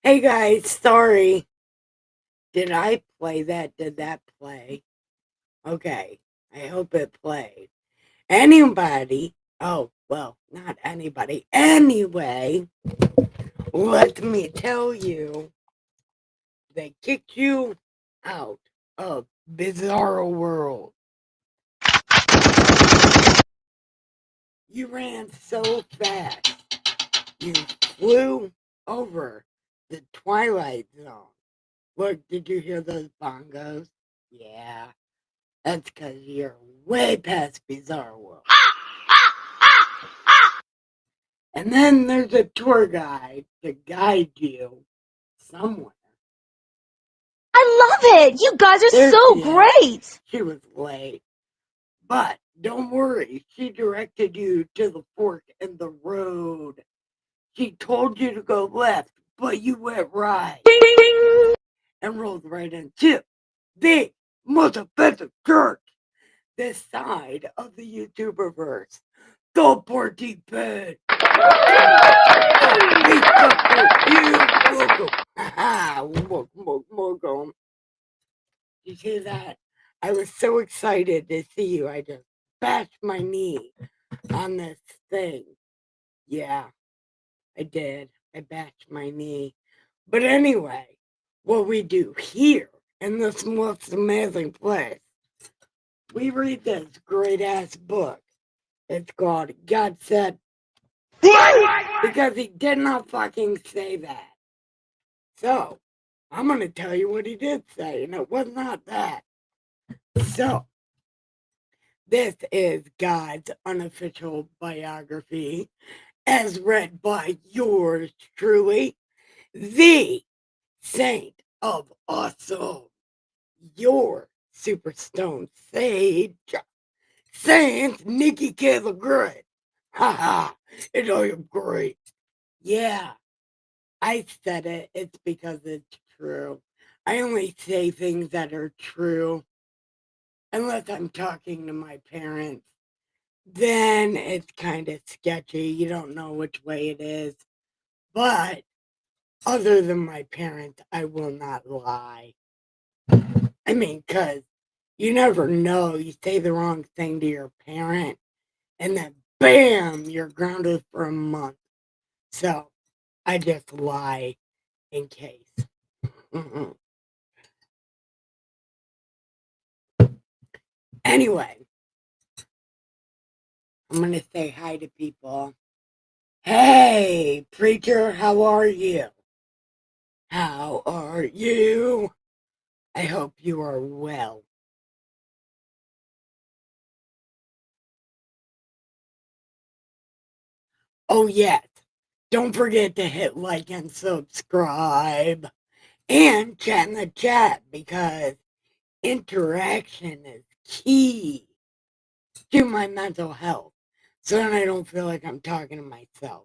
Hey guys, sorry. Did I play that? Did that play? Okay. I hope it played. Anybody? Oh, well, not anybody. Anyway, let me tell you, they kicked you out of Bizarro World. You ran so fast. You flew over the Twilight Zone. Look, did you hear those bongos? Yeah. That's because you're way past Bizarre World. And then there's a tour guide to guide you somewhere. I love it. You guys are There so she is. great. She was late. But don't worry, she directed you to the fork in the road. She told you to go left, but you went right Ding, ding. and rolled right into the most offensive church this side of the YouTuberverse. The Party Pit. Welcome. You see that? I was so excited to see you. I just bashed my knee on this thing. Yeah, I did. I bashed my knee. But anyway, what we do here in this most amazing place, we read this great ass book. It's called God Said, because he did not fucking say that. So, I'm going to tell you what he did say, and it was not that. So, this is God's unofficial biography, as read by yours truly, the Saint of Awesome, your Superstone Sage, Saint Nikki K. the Great. Haha, it's all great. Yeah, I said it. It's because it's true. I only say things that are true unless I'm talking to my parents. Then it's kind of sketchy. You don't know which way it is. But other than my parents, I will not lie. I mean, because you never know. You say the wrong thing to your parent, and then bam, you're grounded for a month. So I just lie in case. Anyway, I'm going to say hi to people. Hey, preacher, how are you? How are you? I hope you are well. Oh, yes. Don't forget to hit like and subscribe and chat in the chat because interaction is key to my mental health. So then I don't feel like I'm talking to myself,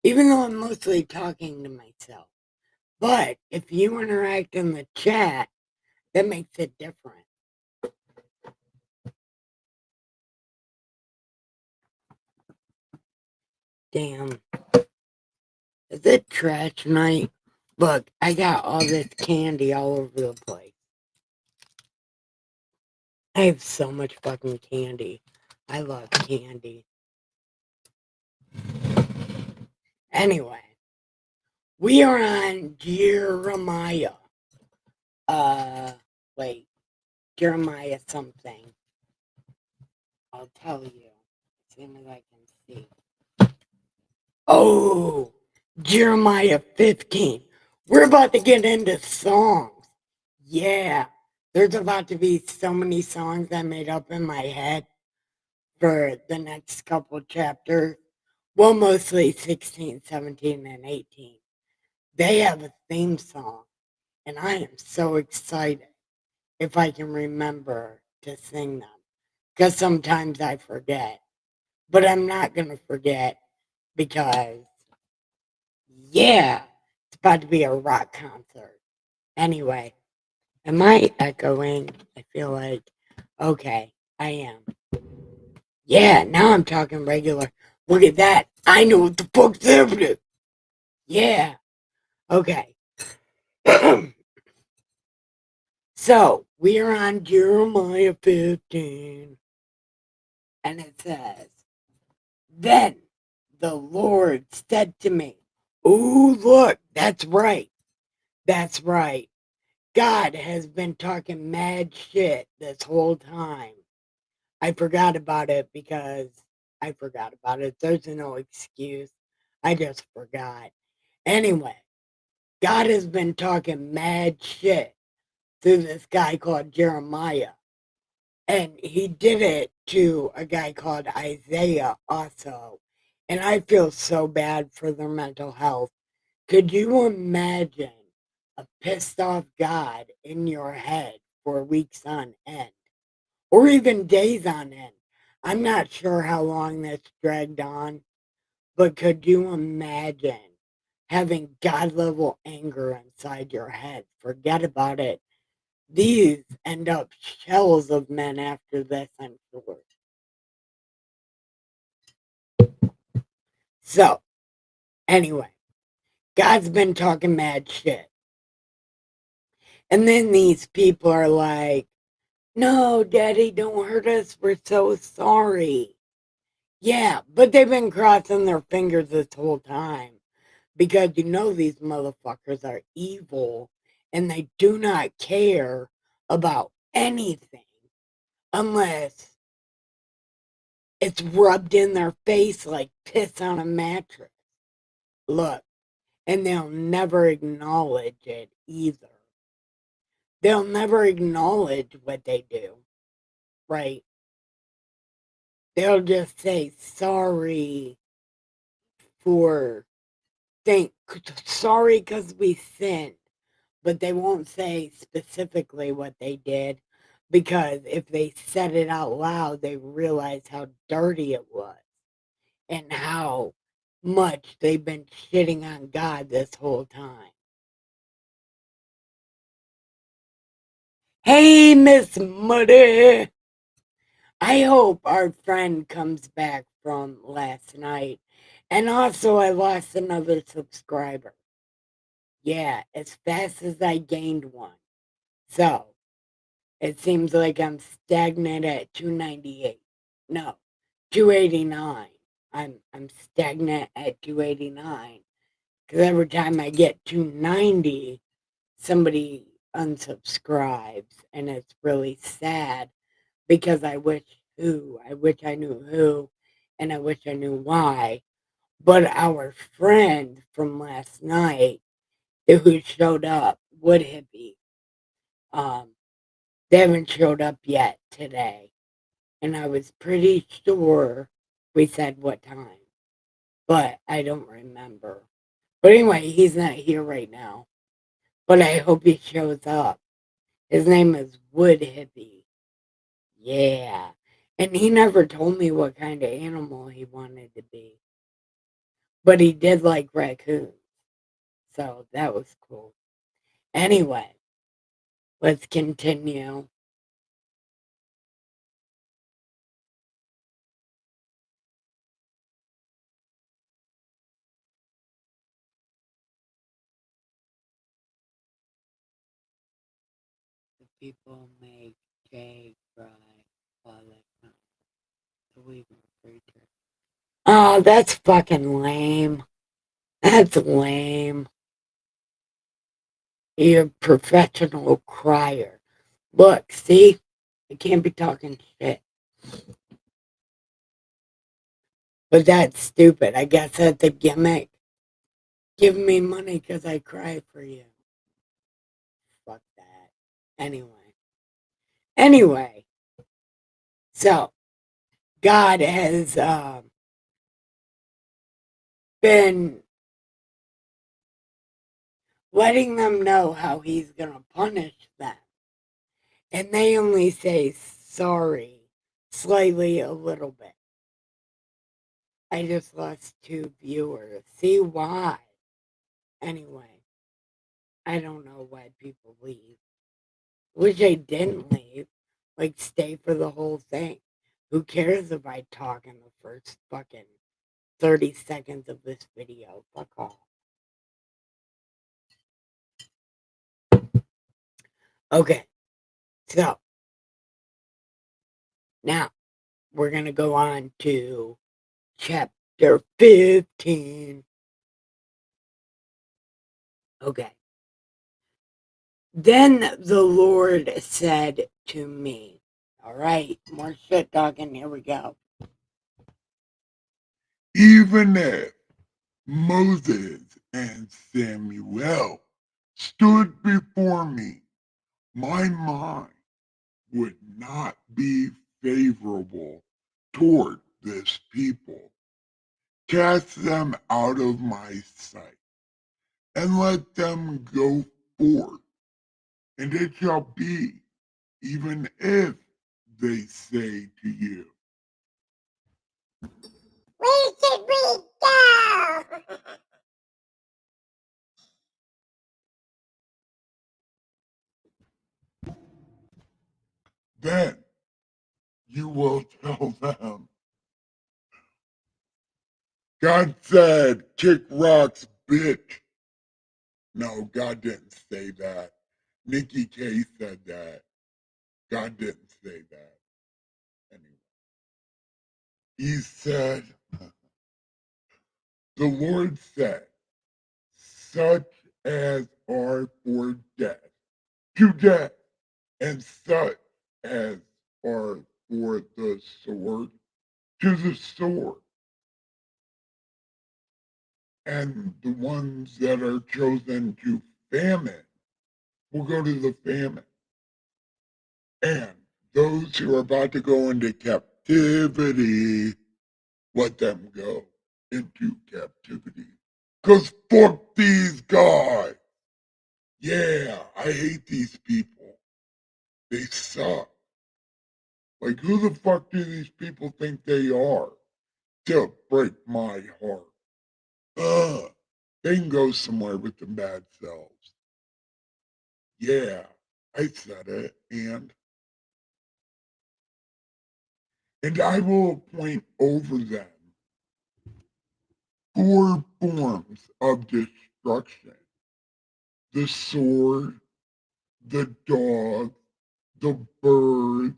even though I'm mostly talking to myself. But if you interact in the chat, that makes it different. Damn. Is it trash night? Look, I got all this candy all over the place. I have so much fucking candy. I love candy. Anyway, we are on Jeremiah. Wait, Jeremiah something. I'll tell you as soon as I can see. Oh, Jeremiah 15. We're about to get into songs. Yeah, there's about to be so many songs I made up in my head for the next couple chapters. Well, mostly 16, 17, and 18. They have a theme song, and I am so excited if I can remember to sing them. Because sometimes I forget. But I'm not going to forget because, yeah, it's about to be a rock concert. Anyway, am I echoing? I feel like, okay, I am. Yeah, now I'm talking regular. Look at that. I know what the fuck's happening. Yeah. Okay. So we are on Jeremiah 15, and it says, "Then the Lord said to me, oh, look, that's right. That's right. God has been talking mad shit this whole time. I forgot about it because I forgot about it. There's no excuse. I just forgot. Anyway, God has been talking mad shit through this guy called Jeremiah. And he did it to a guy called Isaiah also. And I feel so bad for their mental health. Could you imagine a pissed off God in your head for weeks on end? Or even days on end? I'm not sure how long this dragged on, but could you imagine having God level anger inside your head? Forget about it. These end up shells of men after this, I'm sure. So, anyway, God's been talking mad shit. And then these people are like, no, Daddy, don't hurt us. We're so sorry. Yeah, but they've been crossing their fingers this whole time because you know these motherfuckers are evil and they do not care about anything unless it's rubbed in their face like piss on a mattress. Look, and they'll never acknowledge it either. They'll never acknowledge what they do, right? They'll just say sorry for think sorry because we sinned, but they won't say specifically what they did because if they said it out loud, they realize how dirty it was and how much they've been shitting on God this whole time. Hey, Miss Muddy! I hope our friend comes back from last night. And also, I lost another subscriber. Yeah, as fast as I gained one. So, it seems like I'm stagnant at 298. No, 289. I'm stagnant at 289 because every time I get 290, somebody unsubscribes, and it's really sad because I wish I knew who, and I wish I knew why. But our friend from last night who showed up, Wood Hippie, um, they haven't showed up yet today. And I was pretty sure we said what time, but I don't remember. But anyway, he's not here right now. But I hope he shows up. His name is Wood Hippie. Yeah. And he never told me what kind of animal he wanted to be. But he did like raccoons. So that was cool. Anyway, let's continue. The people make Jay cry all the time. So we can preach it. Oh, that's fucking lame. That's lame. You're a professional crier. Look, see? I can't be talking shit. But that's stupid. I guess that's a gimmick. Give me money because I cry for you. Fuck that. Anyway. Anyway. So, God has been letting them know how he's going to punish them. And they only say sorry slightly a little bit. I just lost 2 viewers. See why? Anyway, I don't know why people leave. Wish I didn't leave. Like, stay for the whole thing. Who cares if I talk in the first fucking 30 seconds of this video? Fuck off. Okay, so now we're going to go on to chapter 15. Okay. Then the Lord said to me, all right, more shit talking, here we go. Even if Moses and Samuel stood before me, my mind would not be favorable toward this people. Cast them out of my sight, and let them go forth. And it shall be, even if they say to you, Where should we go? then you will tell them, God said, kick rocks, bitch. No, God didn't say that. Nikki K said that. God didn't say that. Anyway, he said, the Lord said, such as are for death, to death, and such as are for the sword, to the sword. And the ones that are chosen to famine will go to the famine. And those who are about to go into captivity, let them go into captivity. Because fuck these guys. Yeah, I hate these people. They suck. Like, who the fuck do these people think they are to break my heart? Ugh. They can go somewhere with the bad selves. Yeah, I said it. And I will appoint over them 4 forms of destruction: the sword, the dog, the birds,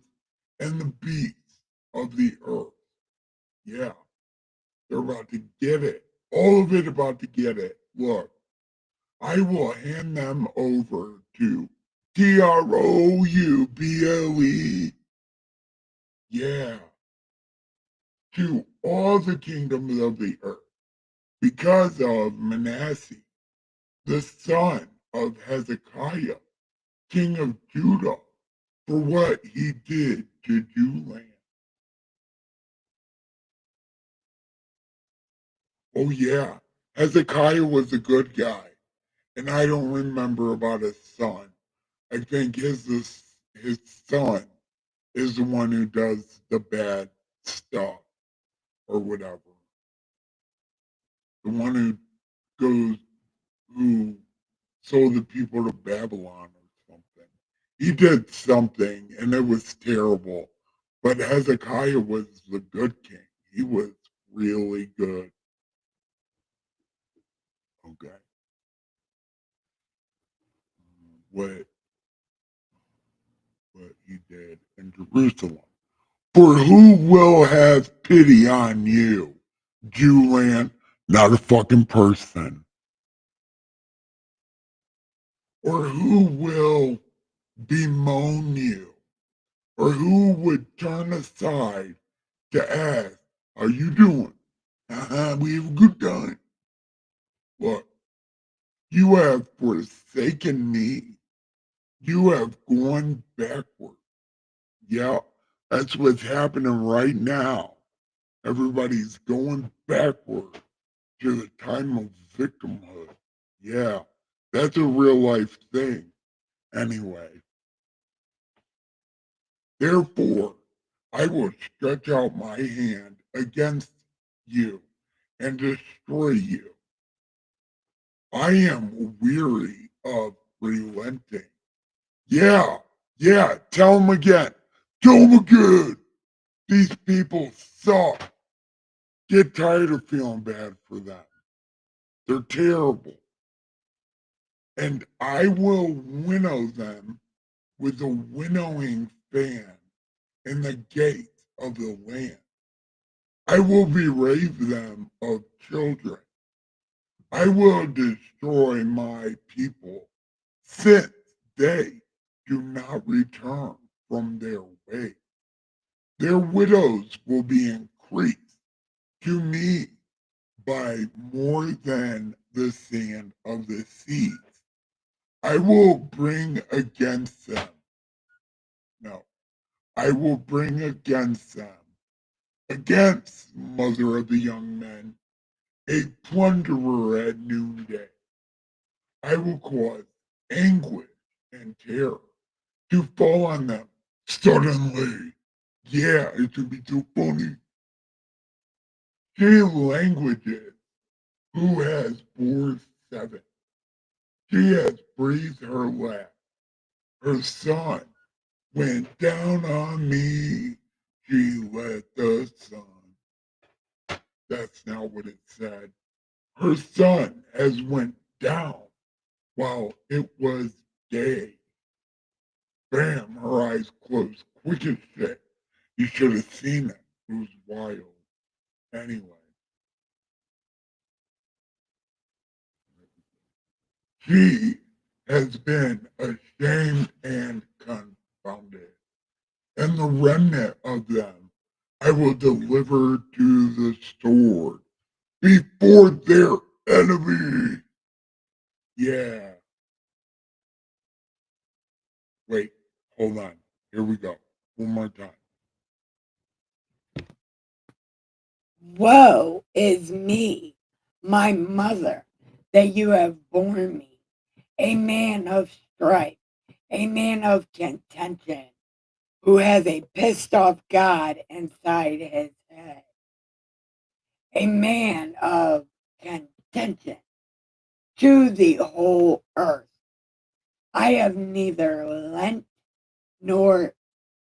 and the beasts of the earth. Yeah, they're about to get it. All of it about to get it. Look, I will hand them over to Trouble. Yeah, to all the kingdoms of the earth because of Manasseh, the son of Hezekiah, king of Judah, for what he did to Judah. Oh yeah, Hezekiah was a good guy, and I don't remember about his son. I think his son is the one who does the bad stuff or whatever. The one who goes who sold the people to Babylon or something. He did something, and it was terrible. But Hezekiah was the good king. He was really good. Okay. What what he did in Jerusalem. For who will have pity on you, Jewland? Not a fucking person. Or who will bemoan you? Or who would turn aside to ask, how you doing? We have a good time. Look, you have forsaken me. You have gone backward. Yeah, that's what's happening right now. Everybody's going backward to the time of victimhood. Yeah, that's a real life thing. Anyway, therefore, I will stretch out my hand against you and destroy you. I am weary of relenting. Yeah, yeah, tell them again. Tell them again. These people suck. Get tired of feeling bad for them. They're terrible. And I will winnow them with a winnowing fan in the gate of the land. I will bereave them of children. I will destroy my people, since they do not return from their way. Their widows will be increased to me by more than the sand of the seas. I will bring against them, no, I will bring against them, against mother of the young men, a plunderer at noonday. I will cause anguish and terror to fall on them suddenly. Yeah, it would be too funny. She languages who has bore 7. She has breathed her last. Her son went down on me. She let the sun. That's not what it said. Her son has went down while it was day. Bam, her eyes closed quick as shit. You should have seen it. It was wild. Anyway, she has been ashamed and confounded, and the remnant of them I will deliver to the sword before their enemy. Yeah. Wait, hold on. Here we go. One more time. Woe is me, my mother, that you have borne me, a man of strife, a man of contention, who has a pissed off God inside his head, a man of contention to the whole earth. I have neither lent nor,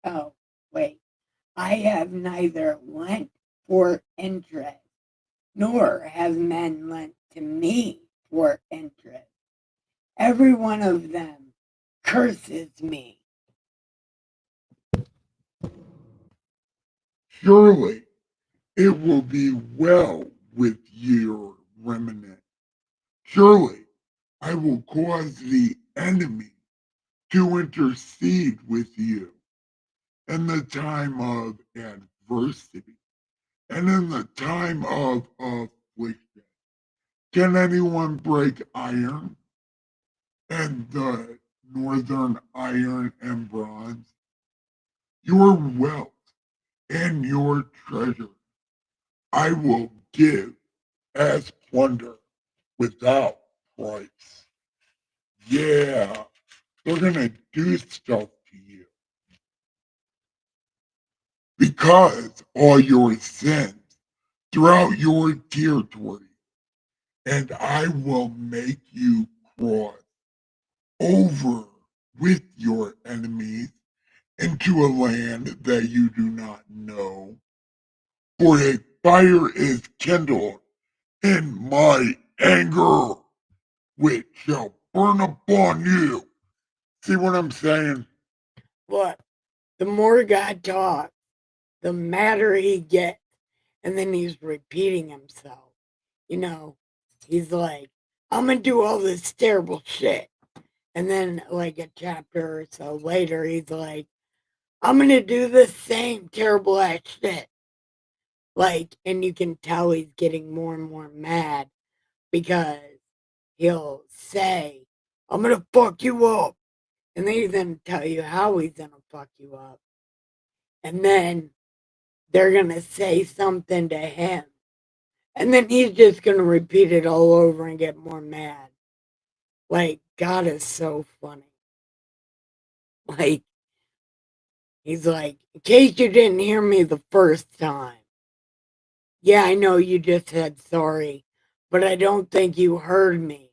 oh, wait, I have neither lent for interest, nor have men lent to me for interest. Every one of them curses me. Surely it will be well with your remnant. Surely I will cause the enemy to intercede with you in the time of adversity and in the time of affliction. Can anyone break iron and the northern iron and bronze? Your wealth and your treasure I will give as plunder without price. Yeah, they're gonna do stuff to you because all your sins throughout your territory, and I will make you cross over with your enemies into a land that you do not know. For a fire is kindled in my anger, which shall burn upon you. See what I'm saying? What? The more God talks, the madder he gets. And then he's repeating himself. You know, he's like, I'm going to do all this terrible shit. And then, like a chapter or so later, he's like, I'm going to do the same terrible ass shit. Like, and you can tell he's getting more and more mad because he'll say, I'm going to fuck you up. And then he's going to tell you how he's going to fuck you up. And then they're going to say something to him. And then he's just going to repeat it all over and get more mad. Like, God is so funny. Like, he's like, in case you didn't hear me the first time, yeah, I know you just said sorry, but I don't think you heard me.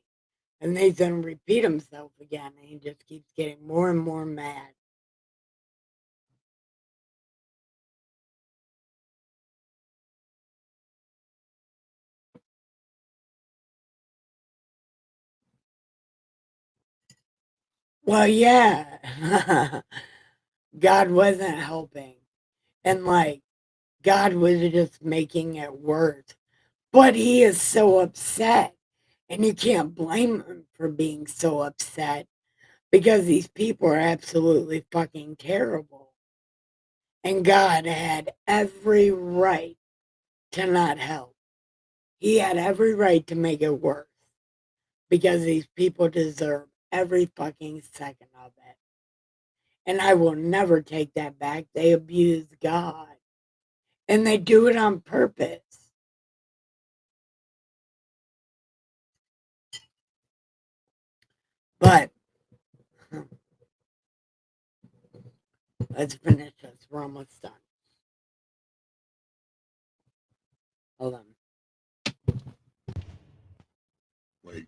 And he's going to repeat himself again, and he just keeps getting more and more mad. Well, yeah. God wasn't helping. And like, God was just making it worse. But he is so upset. And you can't blame him for being so upset because these people are absolutely fucking terrible. And God had every right to not help. He had every right to make it worse because these people deserve every fucking second of it. And I will never take that back. They abuse God. And they do it on purpose. But let's finish this. We're almost done. Hold on. Wait,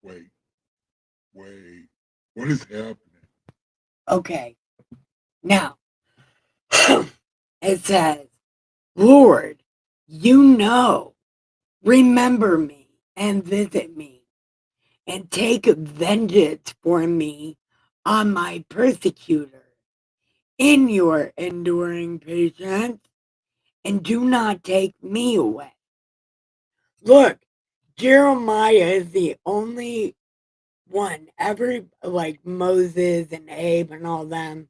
wait, wait. What is happening? Okay. Now, it says, Lord, you know, remember me and visit me and take vengeance for me on my persecutor in your enduring patience and do not take me away. Look, Jeremiah is the only one. Every, like Moses and Abe and all them,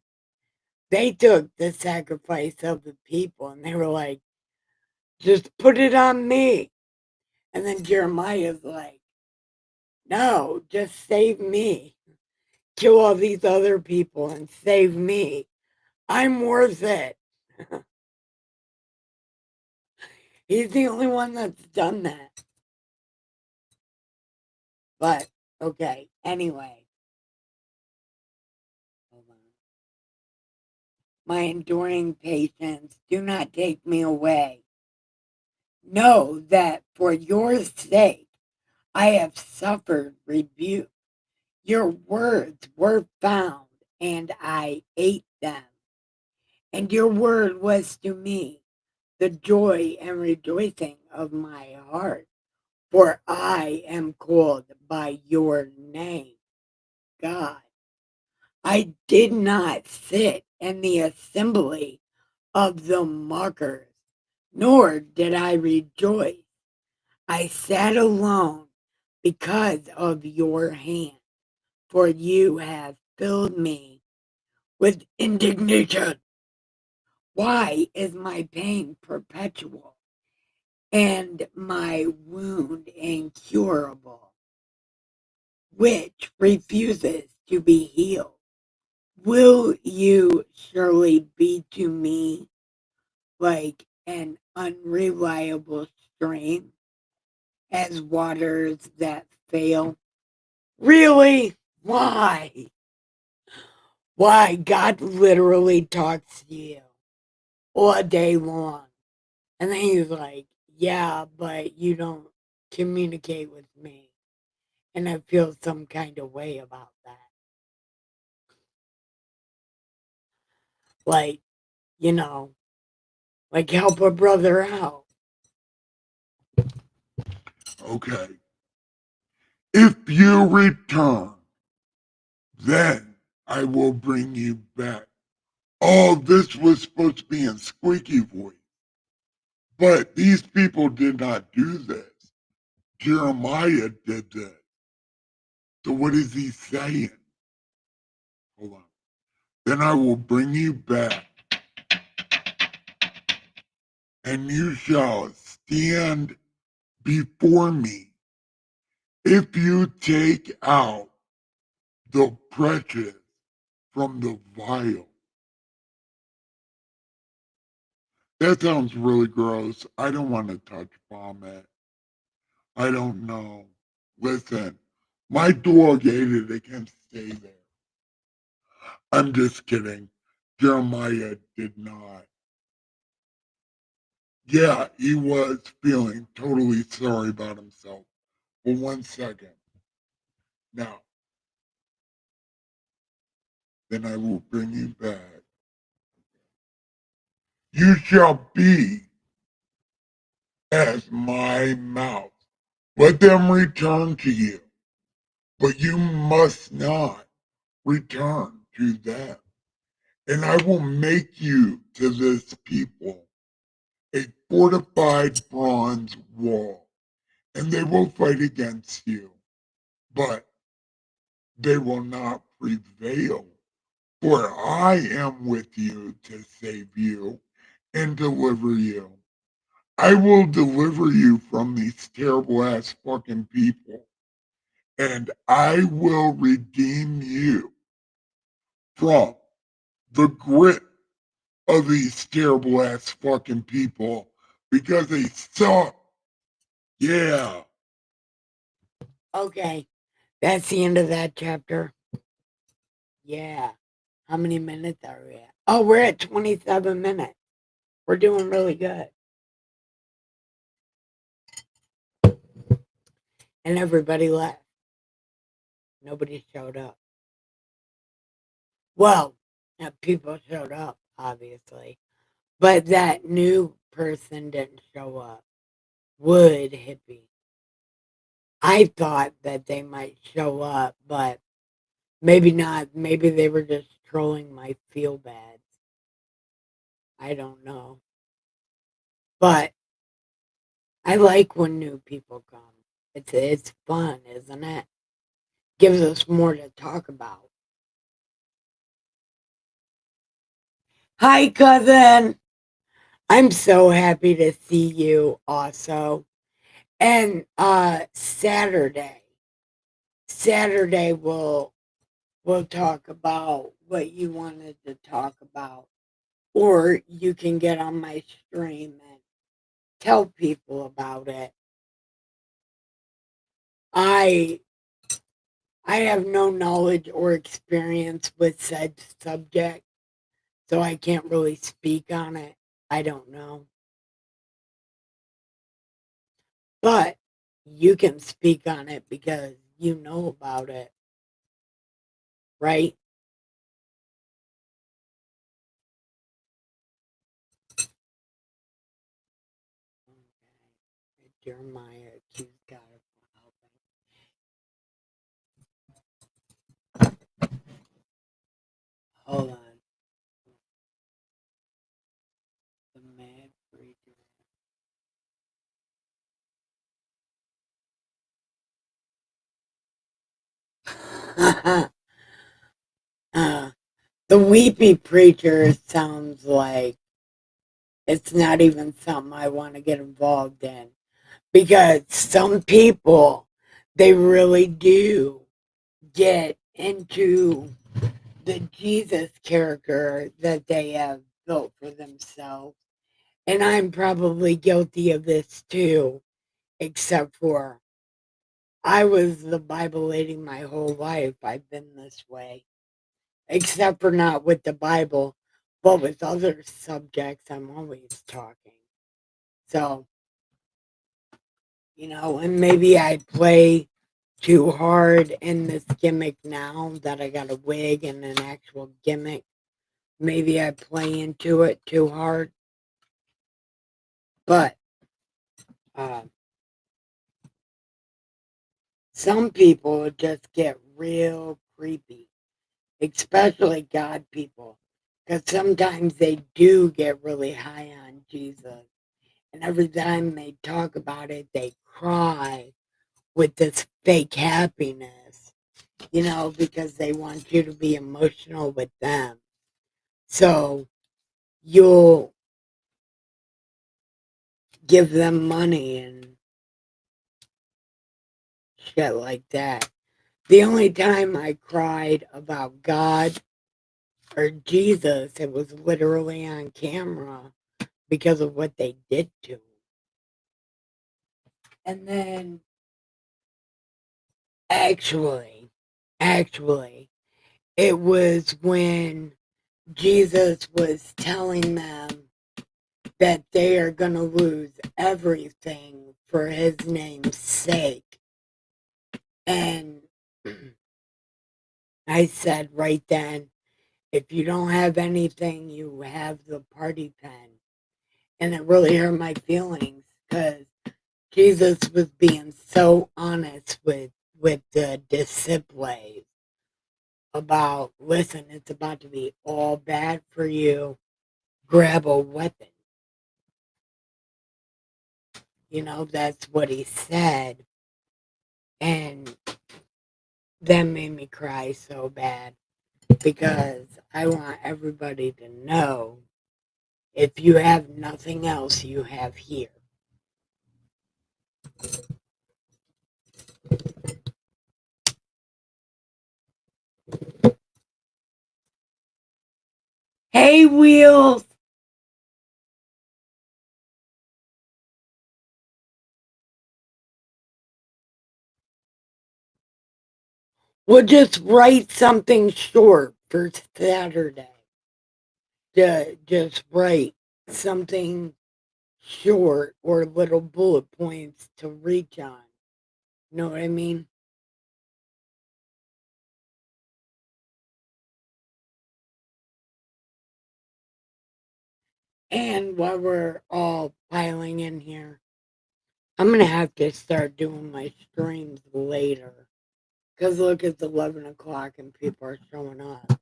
they took the sacrifice of the people and they were like, just put it on me. And then Jeremiah's like, no, just save me. Kill all these other people and save me. I'm worth it. He's the only one that's done that. But, okay, anyway. Hold on. My enduring patience, do not take me away. Know that for your sake I have suffered rebuke. Your words were found, and I ate them. And your word was to me the joy and rejoicing of my heart. For I am called by your name, God. I did not sit in the assembly of the mockers, nor did I rejoice. I sat alone because of your hand, for you have filled me with indignation. Why is my pain perpetual and my wound incurable, which refuses to be healed? Will you surely be to me like an unreliable stream, as waters that fail? Really? Why? Why? God literally talks to you all day long. And then he's like, yeah, but you don't communicate with me. And I feel some kind of way about that. Like, you know, like help a brother out. Okay. If you return, then I will bring you back. Oh, this was supposed to be in squeaky voice. But these people did not do this. Jeremiah did this. So what is he saying? Hold on. Then I will bring you back, and you shall stand before me if you take out the precious from the vial. That sounds really gross. I don't want to touch vomit. I don't know. Listen, my dog ate it. It can stay there. I'm just kidding. Jeremiah did not. Yeah, he was feeling totally sorry about himself. For 1 second. Now, then I will bring you back. You shall be as my mouth. Let them return to you, but you must not return to them. And I will make you to this people a fortified bronze wall, and they will fight against you, but they will not prevail. For I am with you to save you and deliver you. I will deliver you from these terrible ass fucking people, and I will redeem you from the grip of these terrible ass fucking people because they suck. Yeah. Okay, that's the end of that chapter. Yeah. How many minutes are we at? Oh, we're at 27 minutes. We're doing really good. And everybody left. Nobody showed up. Well, people showed up, obviously. But that new person didn't show up. Wood hippie. I thought that they might show up, but maybe not. Maybe they were just trolling my feel bads. I don't know. But I like when new people come. It's fun, isn't it? Gives us more to talk about. Hi, cousin. I'm so happy to see you also. And Saturday we'll talk about what you wanted to talk about. Or you can get on my stream and tell people about it. I have no knowledge or experience with said subject, so I can't really speak on it. I don't know. But you can speak on it because you know about it, right? Okay. Jeremiah accused God of helping. Hold on. The mad preacher. The weepy preacher sounds like it's not even something I want to get involved in because some people, they really do get into the Jesus character that they have built for themselves. And I'm probably guilty of this too, except for I was the Bible lady my whole life. I've been this way, except for not with the Bible, but with other subjects, I'm always talking. So, and maybe I play too hard in this gimmick now that I got a wig and an actual gimmick. Maybe I play into it too hard. But uh, some people just get real creepy, especially God people, because sometimes they do get really high on Jesus. And every time they talk about it, they cry with this fake happiness, because they want you to be emotional with them. So you'll give them money and shit like that. The only time I cried about God or Jesus, it was literally on camera because of what they did to him. And then actually, it was when Jesus was telling them that they are going to lose everything for his name's sake. And I said right then, if you don't have anything, you have the party pen. And it really hurt my feelings because Jesus was being so honest with the disciples about, listen, it's about to be all bad for you. Grab a weapon. That's what he said. And that made me cry so bad because I want everybody to know if you have nothing else, you have here. Hey, Wheels! We'll just write something short for Saturday. Just write something short or little bullet points to reach on. Know what I mean? And while we're all piling in here, I'm going to have to start doing my streams later. Because look, it's 11 o'clock and people are showing up.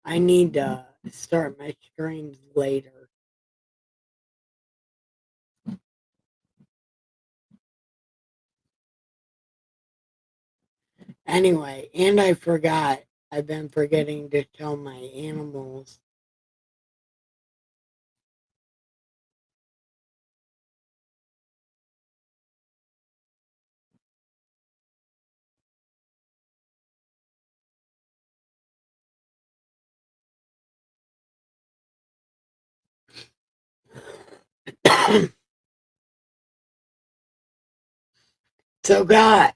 I need to start my streams later. Anyway, and I forgot. I've been forgetting to tell my animals. So God,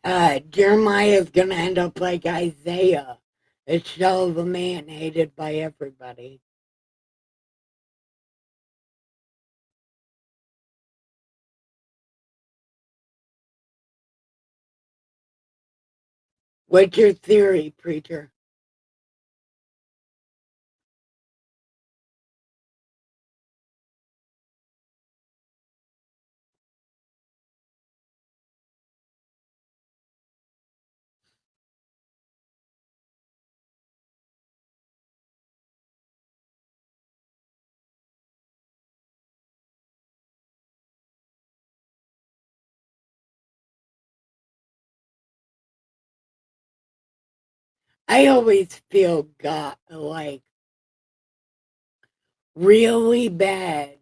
Jeremiah is going to end up like Isaiah, a shell of a man hated by everybody. What's your theory, preacher? I always feel God like really bad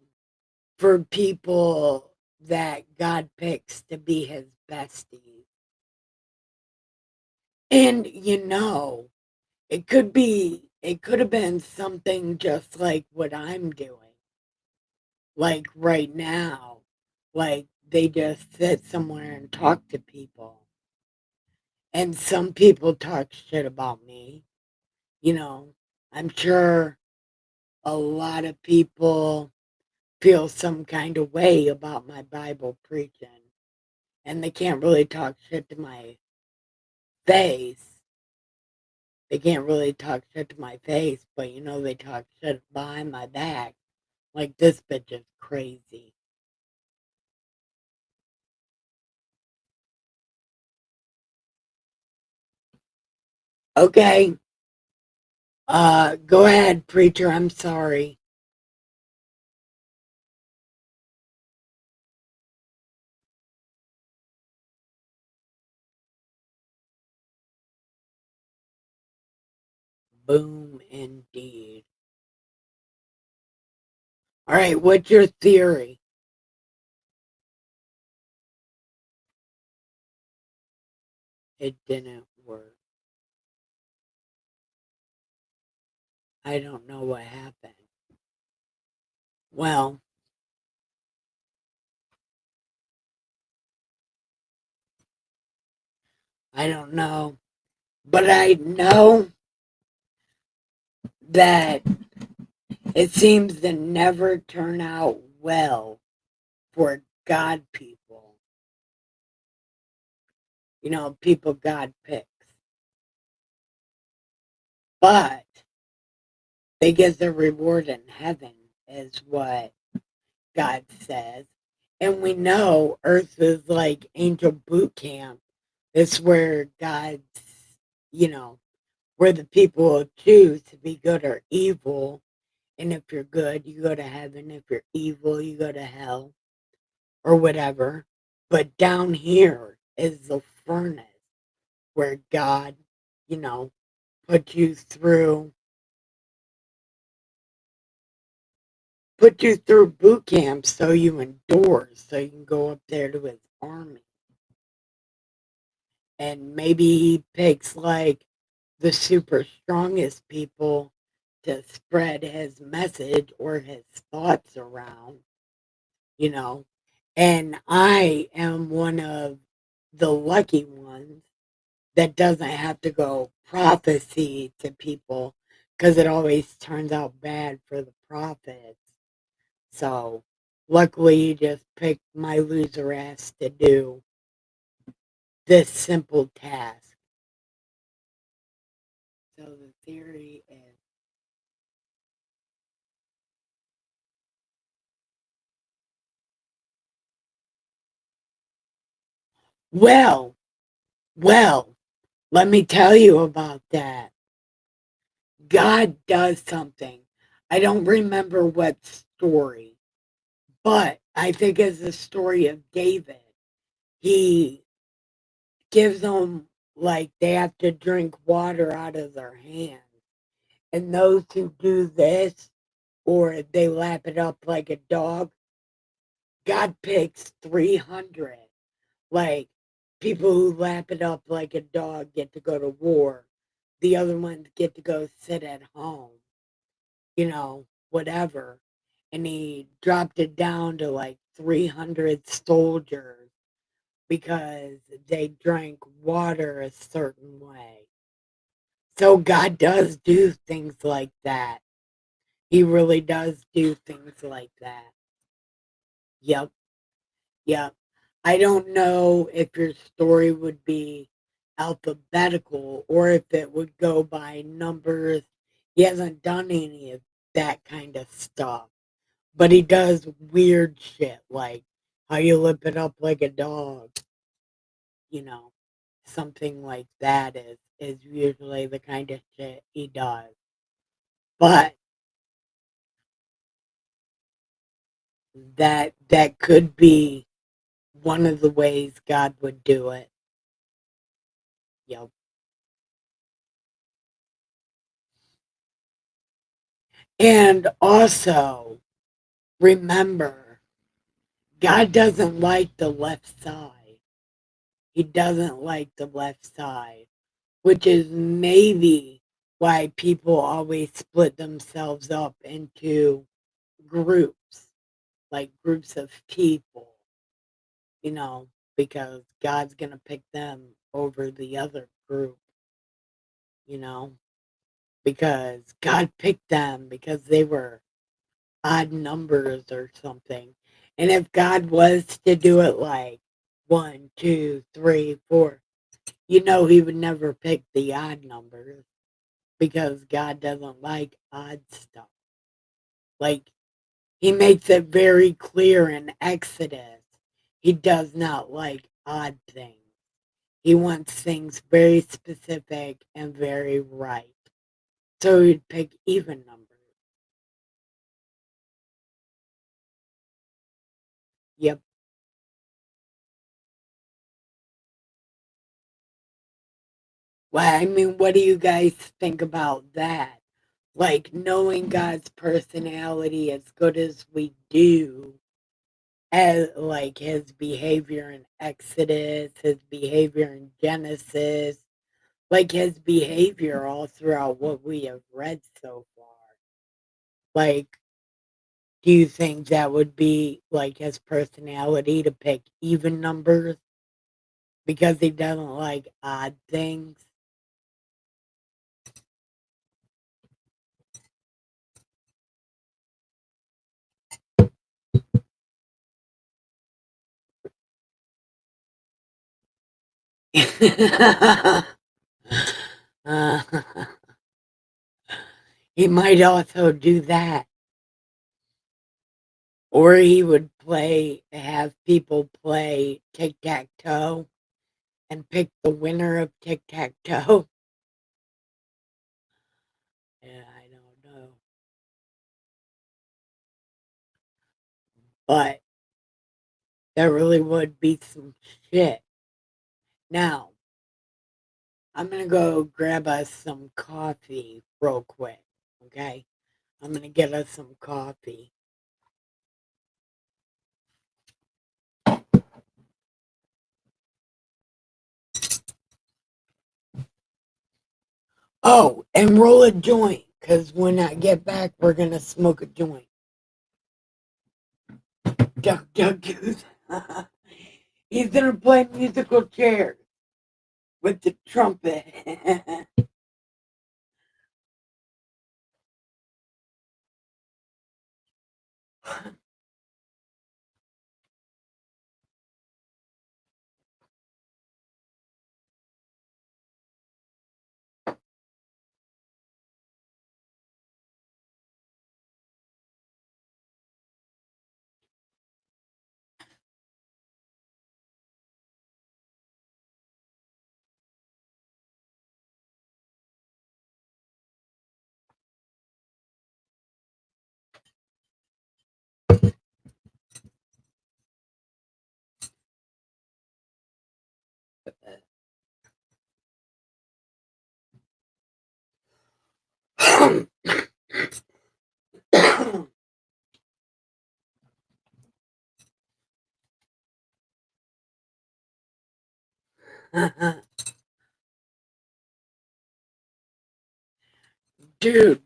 for people that God picks to be his besties. And it could have been something just like what I'm doing. Like right now, like they just sit somewhere and talk to people. And some people talk shit about me. I'm sure a lot of people feel some kind of way about my Bible preaching. And they can't really talk shit to my face. They can't really talk shit to my face, but they talk shit behind my back. Like, this bitch is crazy. Okay. Go ahead, preacher. I'm sorry. Boom, indeed. All right, what's your theory? It didn't work. I don't know what happened. Well, I don't know. But I know that it seems to never turn out well for God people. People God picks. But they get their reward in heaven, is what God says. And we know Earth is like angel boot camp. It's where God's, you know, where the people will choose to be good or evil. And if you're good, you go to heaven. If you're evil, you go to hell or whatever. But down here is the furnace where God, you know, put you through boot camp so you endure, so you can go up there to his army. And maybe he picks like the super strongest people to spread his message or his thoughts around, you know. And I am one of the lucky ones that doesn't have to go prophecy to people because it always turns out bad for the prophets. So luckily you just picked my loser ass to do this simple task. So the theory is, well, well, let me tell you about that. God does something. I don't remember what story, but I think it's the story of David. He gives them, like, they have to drink water out of their hands. And those who do this, or they lap it up like a dog, God picks 300. Like, people who lap it up like a dog get to go to war. The other ones get to go sit at home, whatever. And he dropped it down to like 300 soldiers because they drank water a certain way. So God does do things like that. He really does do things like that. Yep, yep. I don't know if your story would be alphabetical or if it would go by numbers. He hasn't done any of that kind of stuff. But he does weird shit like how you lip it up like a dog, you know. Something like that is usually the kind of shit he does. But that could be one of the ways God would do it. Yep. And also remember, God doesn't like the left side. He doesn't like the left side, which is maybe why people always split themselves up into groups, like groups of people, you know, because God's going to pick them over the other group, you know, because God picked them because they were odd numbers or something. And if God was to do it like 1, 2, 3, 4, he would never pick the odd numbers because God doesn't like odd stuff. Like, he makes it very clear in Exodus, he does not like odd things. He wants things very specific and very right. So he'd pick even numbers. Yep. Well, I mean, what do you guys think about that? Like, knowing God's personality as good as we do, as like his behavior in Exodus, his behavior in Genesis, like his behavior all throughout what we have read so far. Like, do you think that would be like his personality to pick even numbers because he doesn't like odd things? Uh, he might also do that. Or he would have people play tic tac toe and pick the winner of tic tac toe. but that really would be some shit. Now, I'm gonna go grab us some coffee real quick, okay? I'm gonna get us some coffee. Oh, and roll a joint, because when I get back, we're gonna smoke a joint. Duck, duck, goose. He's gonna play musical chairs with the trumpet. Dude,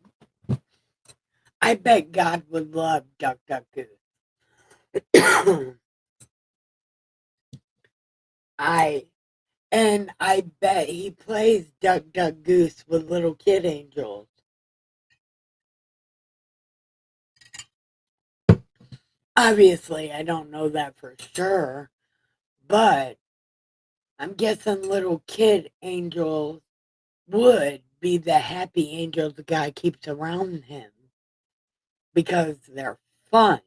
I bet God would love Duck Duck Goose. I bet he plays Duck Duck Goose with little kid angels. Obviously, I don't know that for sure, but I'm guessing little kid angels would be the happy angels the guy keeps around him because they're fun.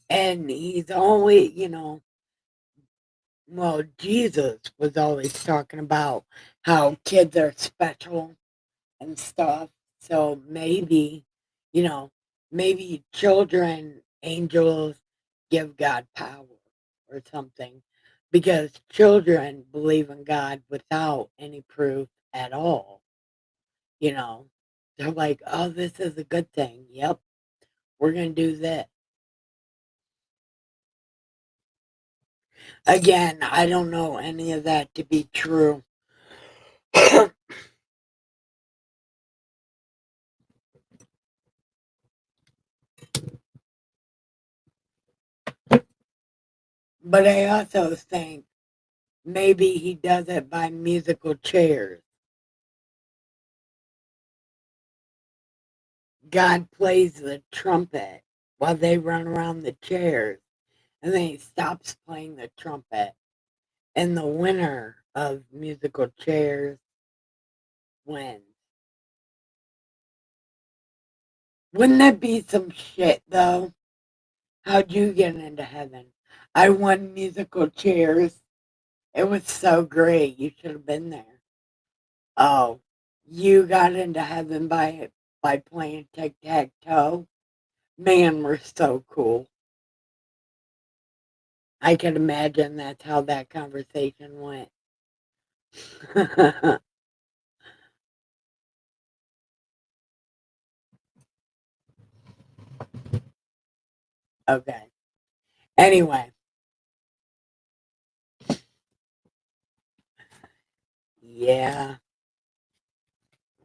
And he's always, well, Jesus was always talking about how kids are special and stuff. So you know, maybe children, angels give God power or something because children believe in God without any proof at all. You know, they're like, oh, this is a good thing. Yep, we're going to do that. Again, I don't know any of that to be true. But I also think maybe he does it by musical chairs. God plays the trumpet while they run around the chairs, and then he stops playing the trumpet. And the winner of musical chairs wins. Wouldn't that be some shit, though? How'd you get into heaven? I won musical chairs. It was so great. You should have been there. Oh, you got into heaven by playing tic-tac-toe? Man, we're so cool. I can imagine that's how that conversation went. Okay. Anyway, yeah.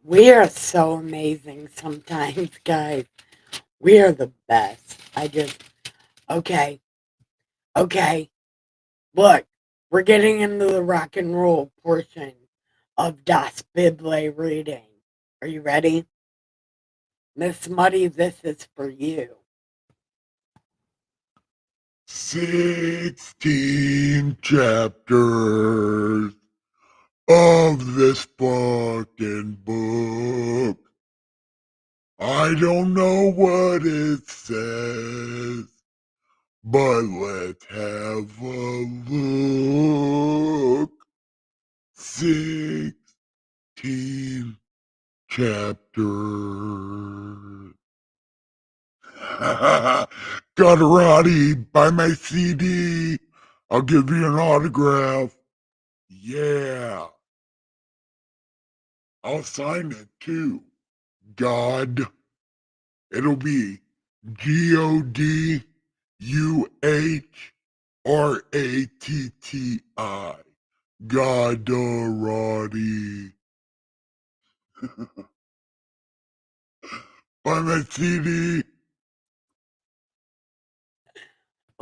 We are so amazing sometimes, guys. We are the best. Okay, okay. Look, we're getting into the rock and roll portion of Das Bible reading. Are you ready? Miss Muddy, this is for you. 16 chapters of this fucking book. I don't know what it says, but let's have a look. 16 chapters. Scotterati, buy my CD. I'll give you an autograph. Yeah. I'll sign it too. God. It'll be Goduhratti. Godarati. Buy my CD.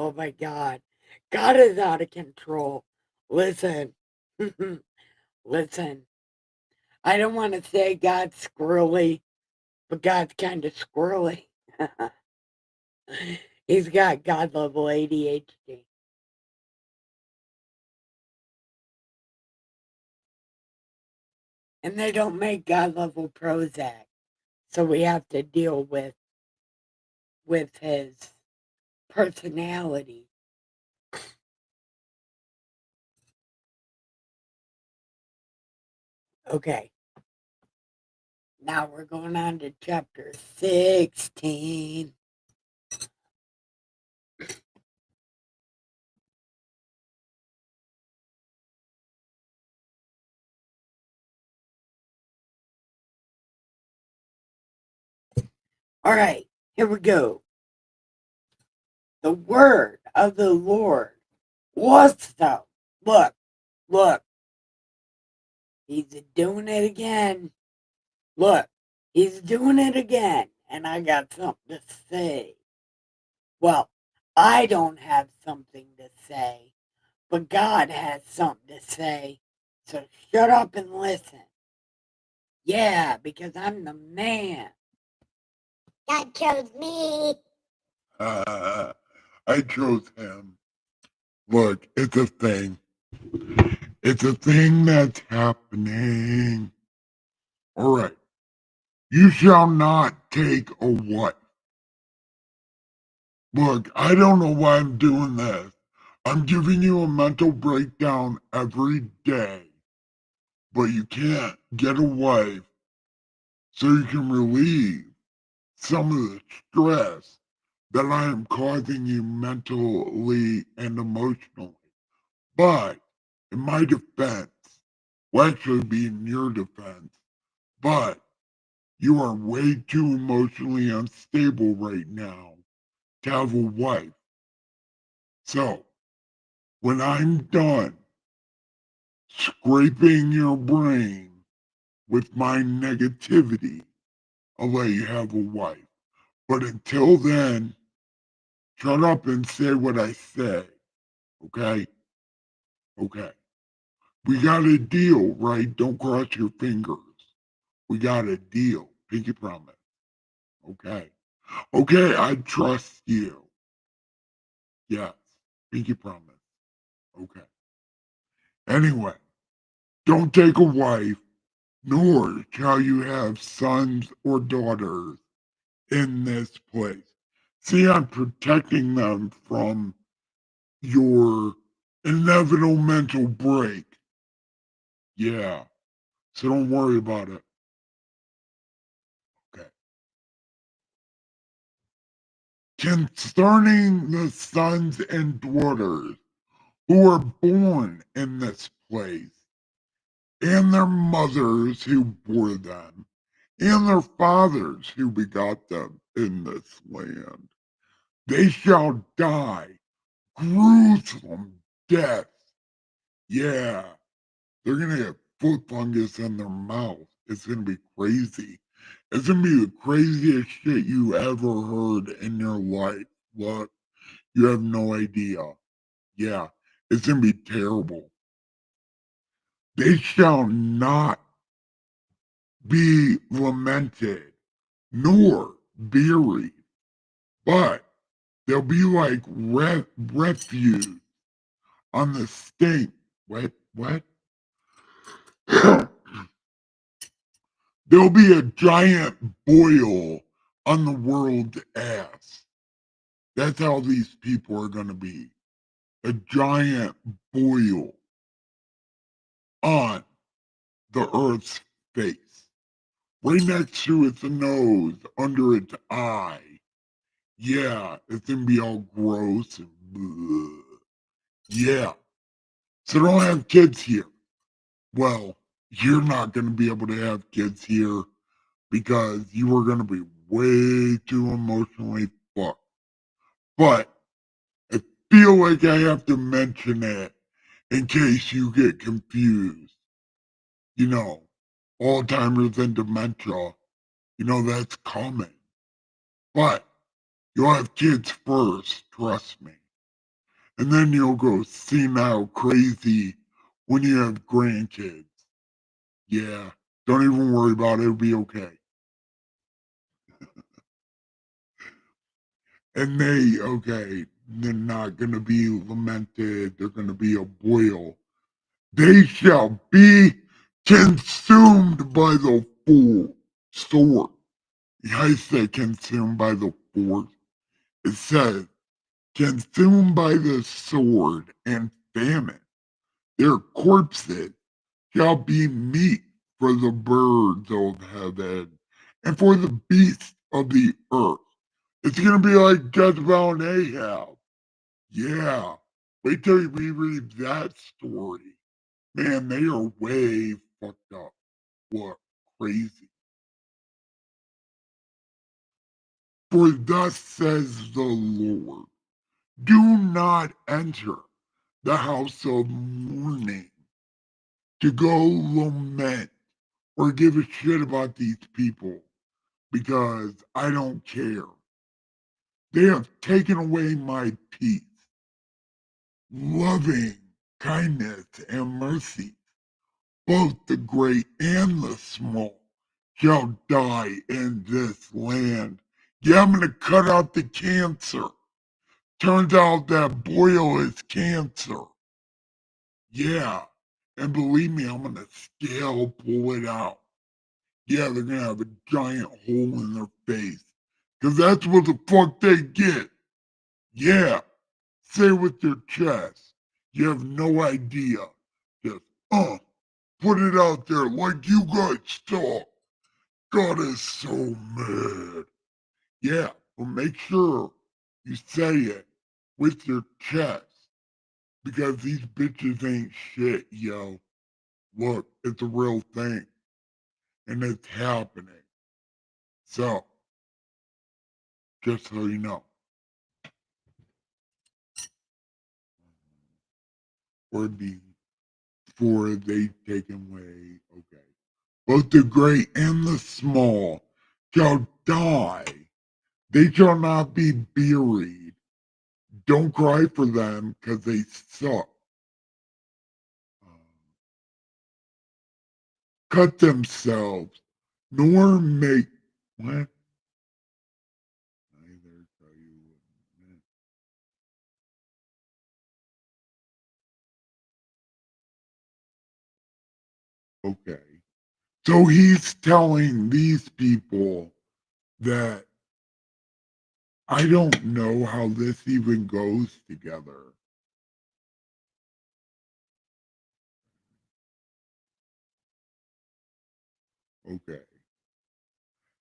Oh my God. God is out of control. Listen. Listen. I don't want to say God's squirrely, but God's kind of squirrely. He's got God level ADHD. And they don't make God level Prozac. So we have to deal with his personality. Okay. Now we're going on to chapter 16. All right, here we go. The word of the Lord was so. Look. He's doing it again. Look, he's doing it again. And I got something to say. Well, I don't have something to say, but God has something to say. So shut up and listen. Yeah, because I'm the man. God chose me. I chose him. Look, it's a thing. It's a thing that's happening. All right. You shall not take a wife. Look, I don't know why I'm doing this. I'm giving you a mental breakdown every day. But you can't get a wife so you can relieve some of the stress that I am causing you mentally and emotionally. But in my defense, will actually be in your defense, but you are way too emotionally unstable right now to have a wife. So, when I'm done scraping your brain with my negativity, I'll let you have a wife. But until then, shut up and say what I say. Okay? Okay. We got a deal, right? Don't cross your fingers. We got a deal. Pinky promise. Okay. Okay, I trust you. Yes. Pinky promise. Okay. Anyway, don't take a wife, nor shall you have sons or daughters in this place. See, I'm protecting them from your inevitable mental break. Yeah. So don't worry about it. Okay. Concerning the sons and daughters who are born in this place, and their mothers who bore them, and their fathers who begot them in this land, they shall die gruesome deaths. Yeah, they're gonna get foot fungus in their mouth. It's gonna be crazy. It's gonna be the craziest shit you ever heard in your life. Look, you have no idea. Yeah, it's gonna be terrible. They shall not be lamented nor buried, but they'll be like refuse on the stake. What? There'll be a giant boil on the world's ass. That's how these people are going to be. A giant boil on the earth's face. Right next to its nose, under its eye, Yeah, it's gonna be all gross and bleh. Yeah. So don't have kids here. Well, you're not gonna be able to have kids here because you are gonna be way too emotionally fucked. But I feel like I have to mention it in case you get confused. You know, Alzheimer's and dementia, that's coming. But you'll have kids first, trust me. And then you'll go senile crazy when you have grandkids. Yeah, don't even worry about it. It'll be okay. And they're not going to be lamented. They're going to be a boil. They shall be consumed by the full sword. I say consumed by the force. It says consumed by the sword and famine. Their corpses shall be meat for the birds of heaven and for the beasts of the earth. It's going to be like Jezebel and Ahab. Yeah. Wait till you reread that story. Man, they are way fucked up. What? Crazy. For thus says the Lord, do not enter the house of mourning to go lament or give a shit about these people because I don't care. They have taken away my peace, loving kindness and mercy. Both the great and the small shall die in this land. Yeah, I'm gonna cut out the cancer. Turns out that boil is cancer. Yeah. And believe me, I'm gonna scale pull it out. Yeah, they're gonna have a giant hole in their face. Cause that's what the fuck they get. Yeah. Say with your chest. You have no idea. Just put it out there like you guys saw. God is so mad. Yeah, but make sure you say it with your chest. Because these bitches ain't shit, yo. Look, it's a real thing. And it's happening. So, just so you know. Or before they taken away, okay. Both the great and the small shall die. They shall not be buried. Don't cry for them because they suck. Cut themselves, nor make what? Neither tell you what. Okay. So he's telling these people that I don't know how this even goes together. Okay.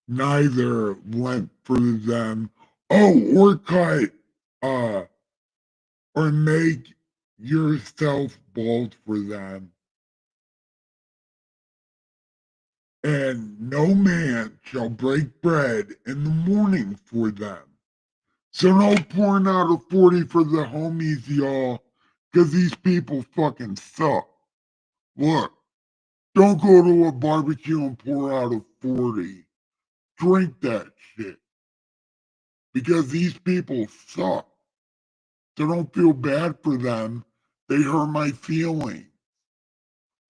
Neither went for them. Oh, or cut, uh, or make yourself bald for them. And no man shall break bread in the morning for them. So no pouring out a 40 for the homies, y'all, because these people fucking suck. Look, don't go to a barbecue and pour out a 40. Drink that shit. Because these people suck. So don't feel bad for them. They hurt my feelings.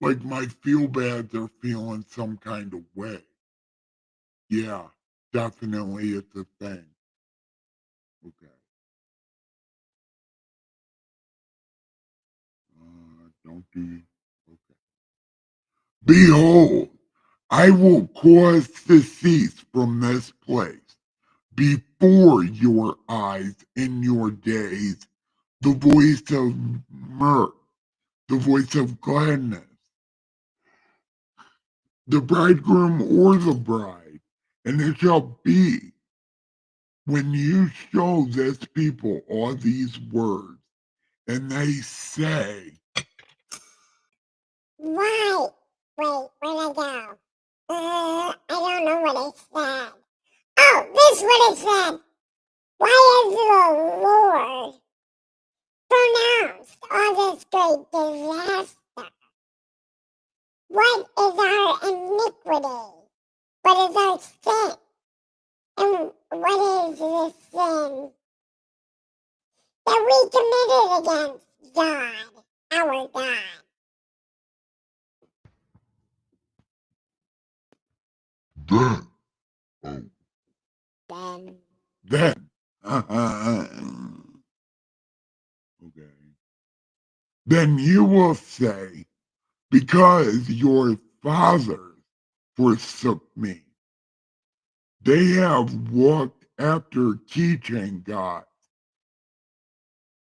Like my feel bad, they're feeling some kind of way. Yeah, definitely it's a thing. Okay. Don't do. Okay. Behold, I will cause to cease from this place before your eyes in your days the voice of mirth, the voice of gladness, the bridegroom or the bride, and it shall be when you show this people all these words and they say, Right. Wait, where'd I go? I don't know what it said. Oh, this is what it said. Why is the Lord pronounced all this great disaster? What is our iniquity? What is our sin? And what is the sin that we committed against God, our God? then, oh, then, okay, then you will say, because your fathers forsook me, they have walked after teaching God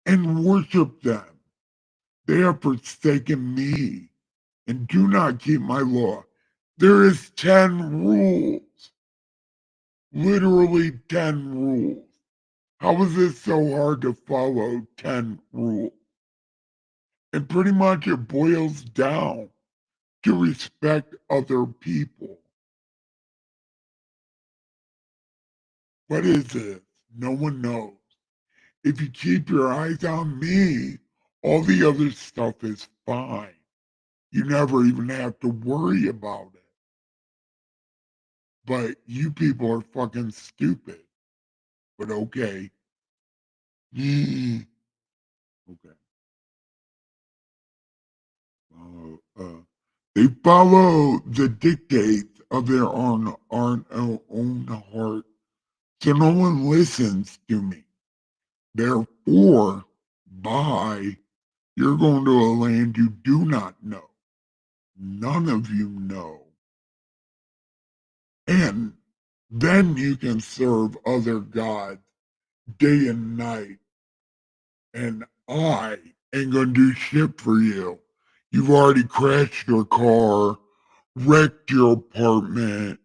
and worshiped them. They have forsaken me and do not keep my law. There is 10 rules, literally 10 rules. How is it so hard to follow 10 rules? And pretty much it boils down to respect other people. What is it? No one knows. If you keep your eyes on me, all the other stuff is fine. You never even have to worry about it. But you people are fucking stupid. But okay. Okay. They follow the dictates of their own heart, so no one listens to me. Therefore, by you're going to a land you do not know. None of you know. And then you can serve other gods day and night. And I ain't gonna do shit for you. You've already crashed your car, wrecked your apartment.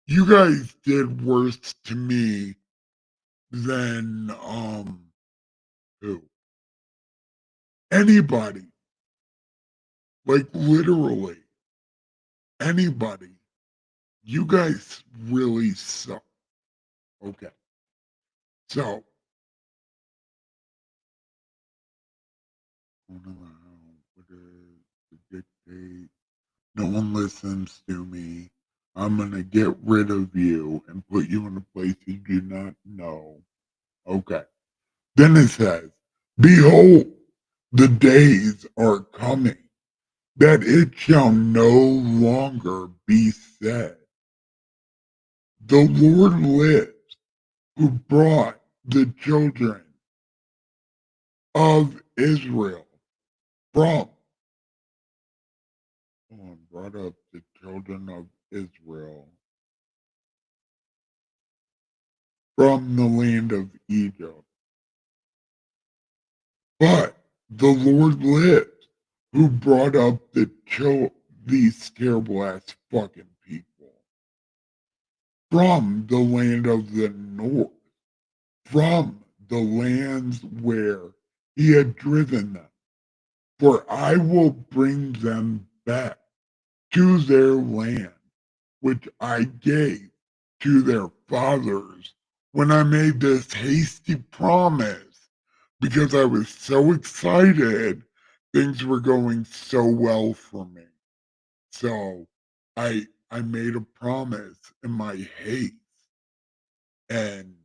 You guys did worse to me than who? Anybody. Like literally anybody. You guys really suck. Okay. So what is the dictate? No one listens to me. I'm gonna get rid of you and put you in a place you do not know. Okay. Then it says, behold, the days are coming that it shall no longer be said, the Lord lives, who brought the children of Israel from, brought up the children of Israel from the land of Egypt. But the Lord lives, who brought up these terrible ass fucking people from the land of the north, from the lands where he had driven them. For I will bring them back to their land, which I gave to their fathers when I made this hasty promise, because I was so excited. Things were going so well for me. So I made a promise in my haste, and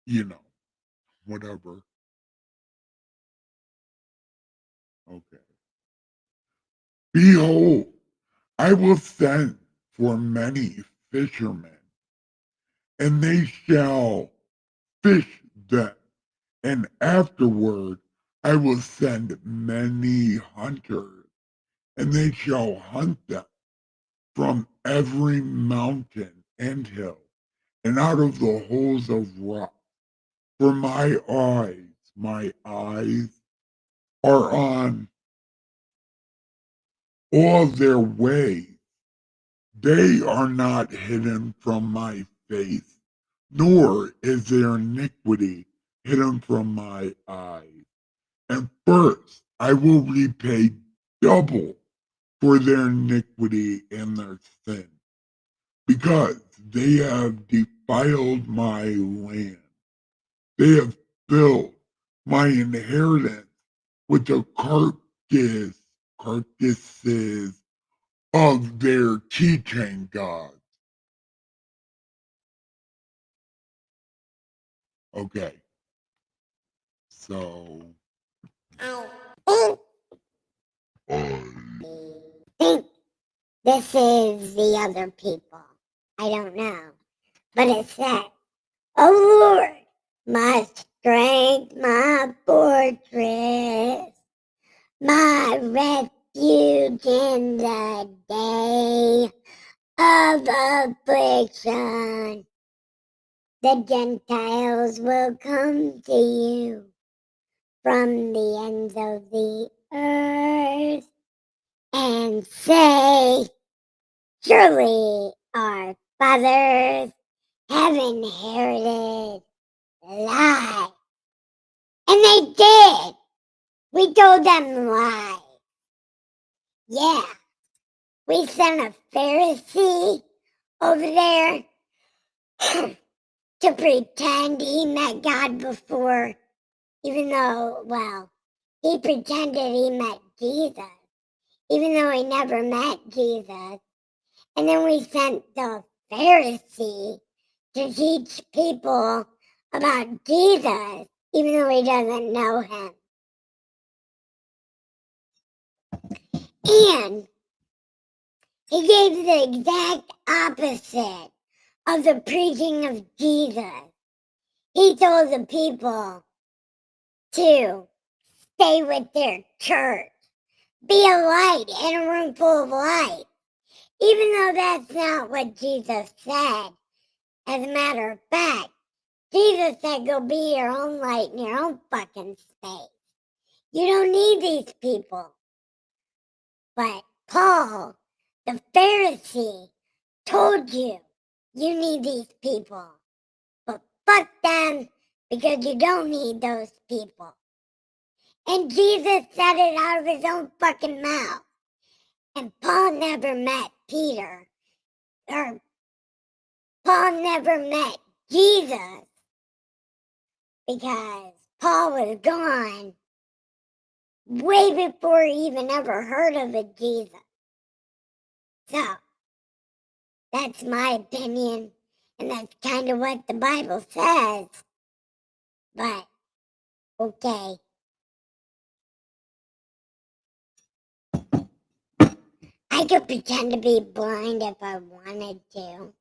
you know, whatever. Okay. Behold, I will send for many fishermen, and they shall fish them. And afterward, I will send many hunters, and they shall hunt them from every mountain and hill, and out of the holes of rock. For my eyes are on all their ways. They are not hidden from my face, nor is their iniquity hidden from my eyes. And first I will repay double for their iniquity and their sin, because they have defiled my land. They have filled my inheritance with the carcasses of their keychain gods. Okay, so I think this is the other people. I don't know. But it says, "O Lord, my strength, my fortress, my refuge in the day of affliction. The Gentiles will come to you from the ends of the earth and say, surely our fathers have inherited lies." And they did. We told them lies. Yeah. We sent a Pharisee over there to pretend he met God before, even though, well, he pretended he met Jesus, even though he never met Jesus. And then we sent the Pharisee to teach people about Jesus, even though he doesn't know him. And he gave the exact opposite of the preaching of Jesus. He told the people to stay with their church, be a light in a room full of light, even though that's not what Jesus said. As a matter of fact, Jesus said, go be your own light in your own fucking space. You don't need these people. But Paul, the Pharisee, told you you need these people. But fuck them, because you don't need those people. And Jesus said it out of his own fucking mouth. And Paul never met Peter. Or Paul never met Jesus. Because Paul was gone way before he even ever heard of a Jesus. So, that's my opinion. And that's kind of what the Bible says. But, okay. I could pretend to be blind if I wanted to.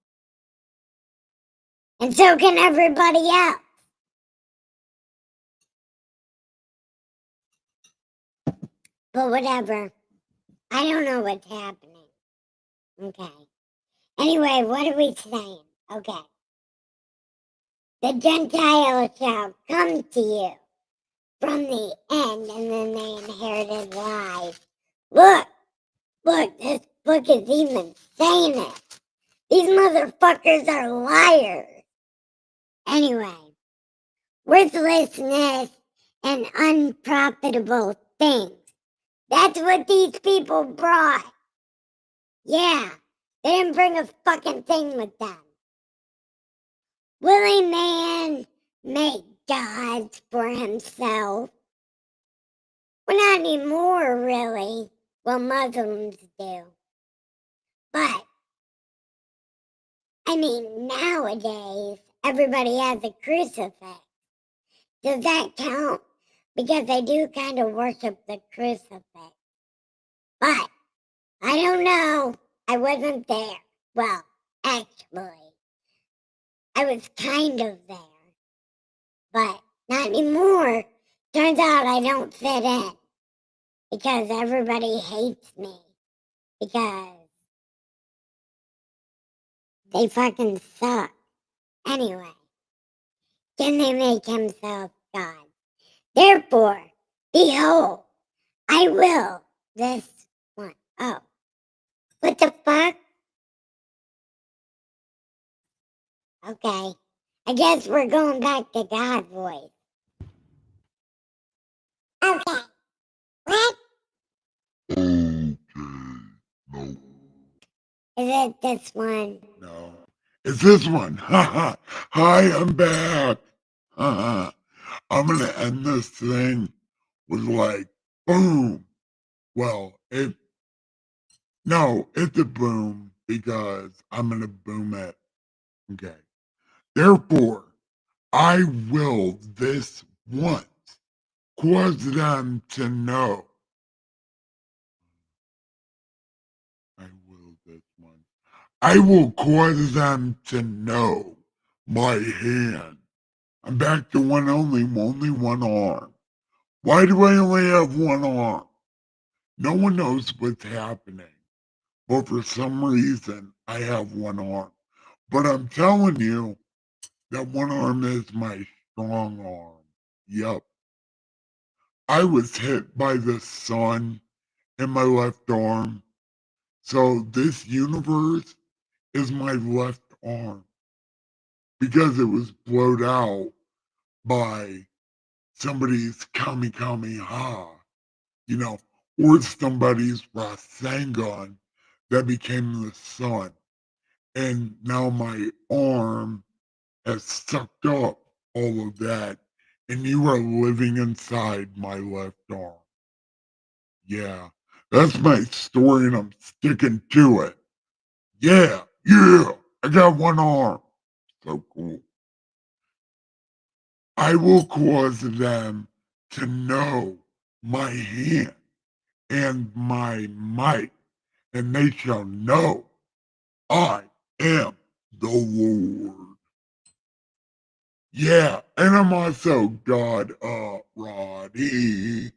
And so can everybody else. But whatever. I don't know what's happening. Okay. Anyway, what are we saying? Okay. The Gentiles shall come to you from the end, and then they inherited lies. Look, this book is even saying it. These motherfuckers are liars. Anyway, worthlessness and unprofitable things. That's what these people brought. Yeah, they didn't bring a fucking thing with them. Will a man make gods for himself? Well, not anymore, really. Well, Muslims do. But, I mean, nowadays, everybody has a crucifix. Does that count? Because they do kind of worship the crucifix. But, I don't know. I wasn't there. Well, actually, I was kind of there. But not anymore. Turns out I don't fit in. Because everybody hates me. Because they fucking suck. Anyway, can they make himself God? Therefore, behold, I will this one. Oh, what the fuck? Okay, I guess we're going back to God voice. Okay. What? Okay. No. Is it this one? No. It's this one. Hi, I'm back. I'm gonna end this thing with like boom. Well, it's a boom because I'm gonna boom it. Okay. Therefore, I will this once cause them to know. I will this one. I will cause them to know my hand. I'm back to only one arm. Why do I only have one arm? No one knows what's happening. But for some reason, I have one arm. But I'm telling you that one arm is my strong arm. Yep. I was hit by the sun in my left arm. So this universe is my left arm because it was blowed out by somebody's Kamehameha, you know, or somebody's Rasengan that became the sun. And now my arm has sucked up all of that, and you are living inside my left arm. Yeah, that's my story, and I'm sticking to it. Yeah, I got one arm. So cool. I will cause them to know my hand and my might, and they shall know I am the Lord. Yeah, and I'm also God Roddy.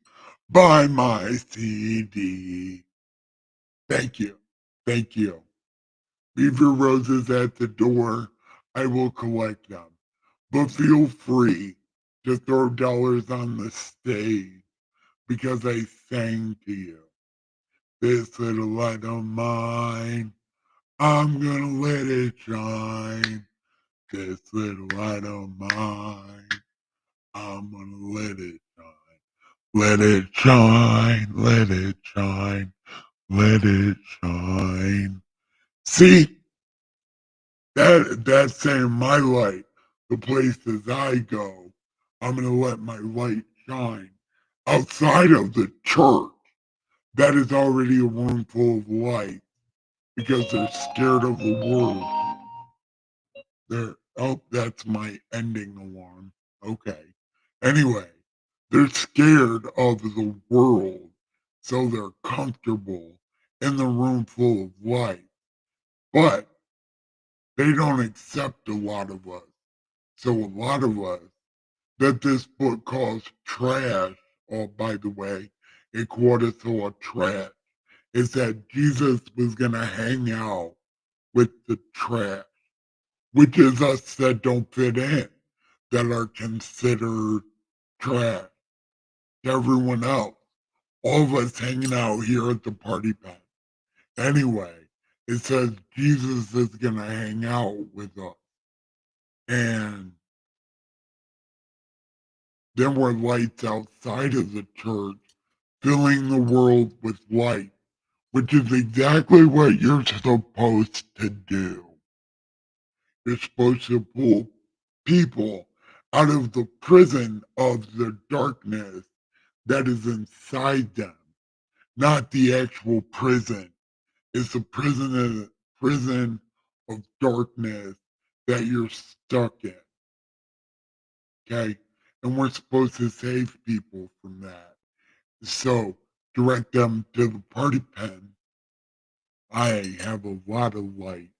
Buy my CD. Thank you. Thank you. Leave your roses at the door. I will collect them. But feel free to throw dollars on the stage because I sang to you. This little light of mine, I'm gonna let it shine. This little light of mine, I'm gonna let it shine. Let it shine, let it shine, let it shine. See, that's saying my light, the places I go, I'm gonna let my light shine outside of the church. That is already a room full of light because they're scared of the world. That's my ending alarm. Okay. Anyway, they're scared of the world, so they're comfortable in the room full of light. But they don't accept a lot of us. So a lot of us that this book calls trash, oh, by the way, a quarter full of trash, is that Jesus was going to hang out with the trash, which is us that don't fit in, that are considered trash to everyone else. All of us hanging out here at the party pen. Anyway, it says Jesus is going to hang out with us. And there were lights outside of the church filling the world with light, which is exactly what you're supposed to do. You're supposed to pull people out of the prison of the darkness that is inside them, not the actual prison. It's the prison of darkness that you're stuck in. Okay? And we're supposed to save people from that. So direct them to the party pen. I have a lot of light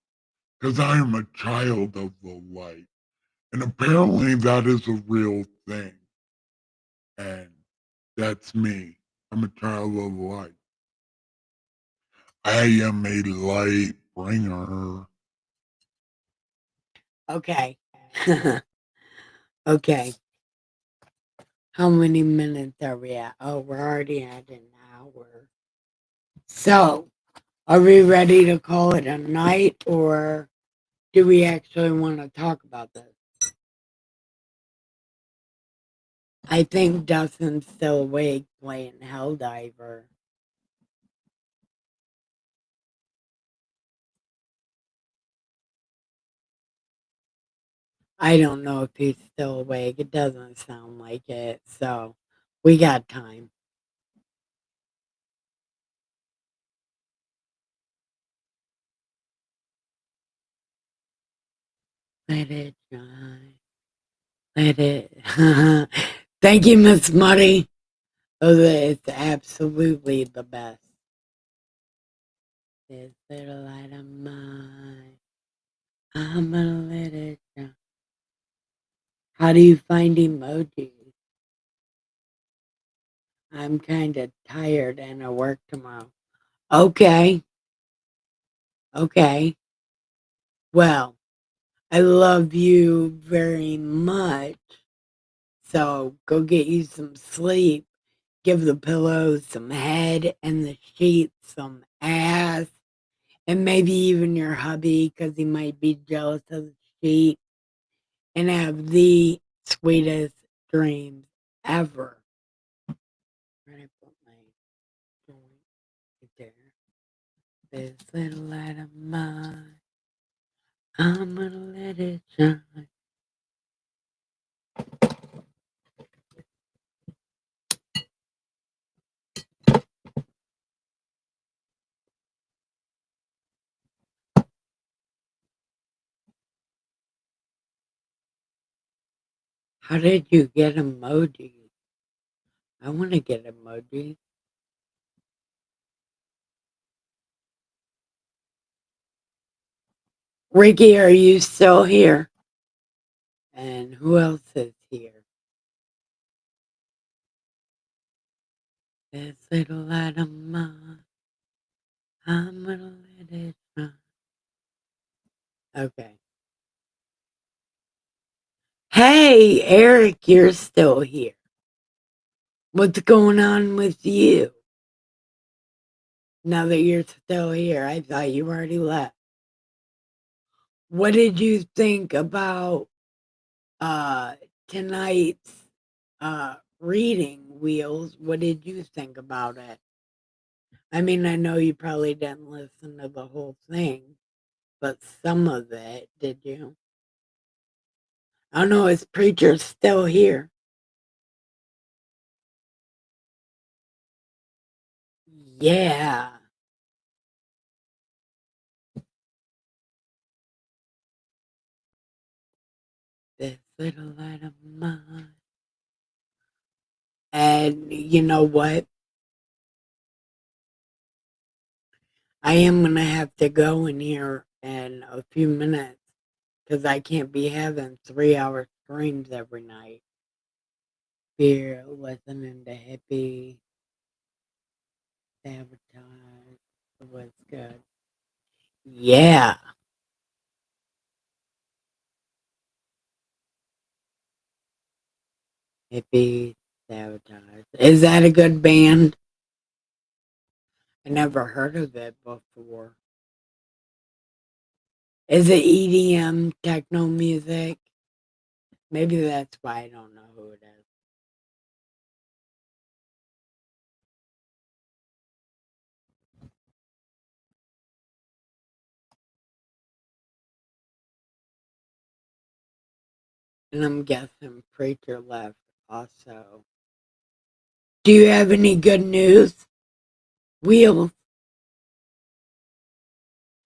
because I am a child of the light. And apparently that is a real thing. And that's me. I'm a child of the light. I am a light bringer. Okay. Okay. How many minutes are we at? Oh, we're already at an hour. So, are we ready to call it a night or do we actually want to talk about this? I think Dustin's still awake playing Helldiver. I don't know if he's still awake. It doesn't sound like it. So we got time. Let it shine. Let it. Thank you, Miss Muddy. Oh, it's absolutely the best. This little light of mine, I'm gonna let it shine. How do you find emojis? I'm kind of tired and I work tomorrow. Okay. Okay. Well, I love you very much. So go get you some sleep. Give the pillows some head and the sheets some ass. And maybe even your hubby, because he might be jealous of the sheet. And have the sweetest dreams ever. Where did I put my joint? Right there. This little light of mine, I'm gonna let it shine. How did you get emojis? I want to get emojis. Ricky, are you still here? And who else is here? This little light of mine, I'm gonna let it shine. Okay. Hey, Eric, you're still here. What's going on with you? Now that you're still here, I thought you already left. What did you think about uh tonight's reading, Wheels? What did you think about it? I mean, I know you probably didn't listen to the whole thing, but some of it, did you? I don't know, is Preacher still here? Yeah. This little light of mine. And you know what? I am going to have to go in here in a few minutes because I can't be having 3 hour streams every night. Fear, listening to hippie, sabotage, what's good. Yeah. Hippie, sabotage. Is that a good band? I never heard of it before. Is it EDM techno music? Maybe that's why I don't know who it is. And I'm guessing Preacher left also. Do you have any good news? Wheels.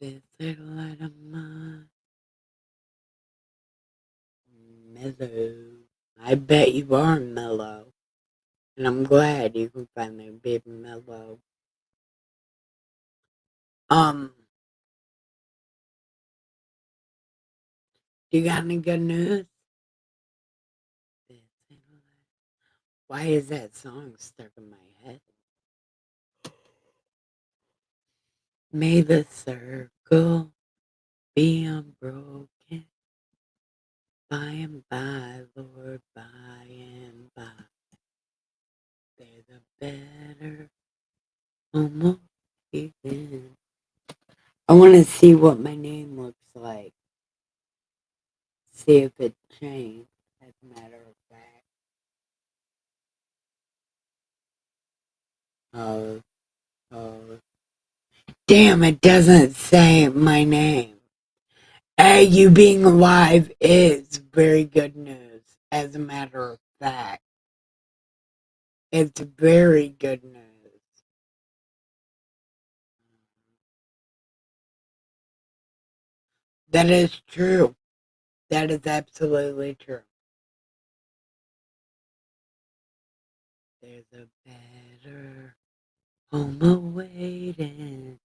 This little light of mine. Mellow. I bet you are mellow. And I'm glad you can finally be mellow. You got any good news? Why is that song stuck in my head? May the circle be unbroken. By and by, Lord, by and by. There's a better, almost even. I want to see what my name looks like. See if it changed, as a matter of fact. Oh, oh. Damn, it doesn't say my name. Hey, you being alive is very good news, as a matter of fact. It's very good news. That is true. That is absolutely true. There's a better home awaiting.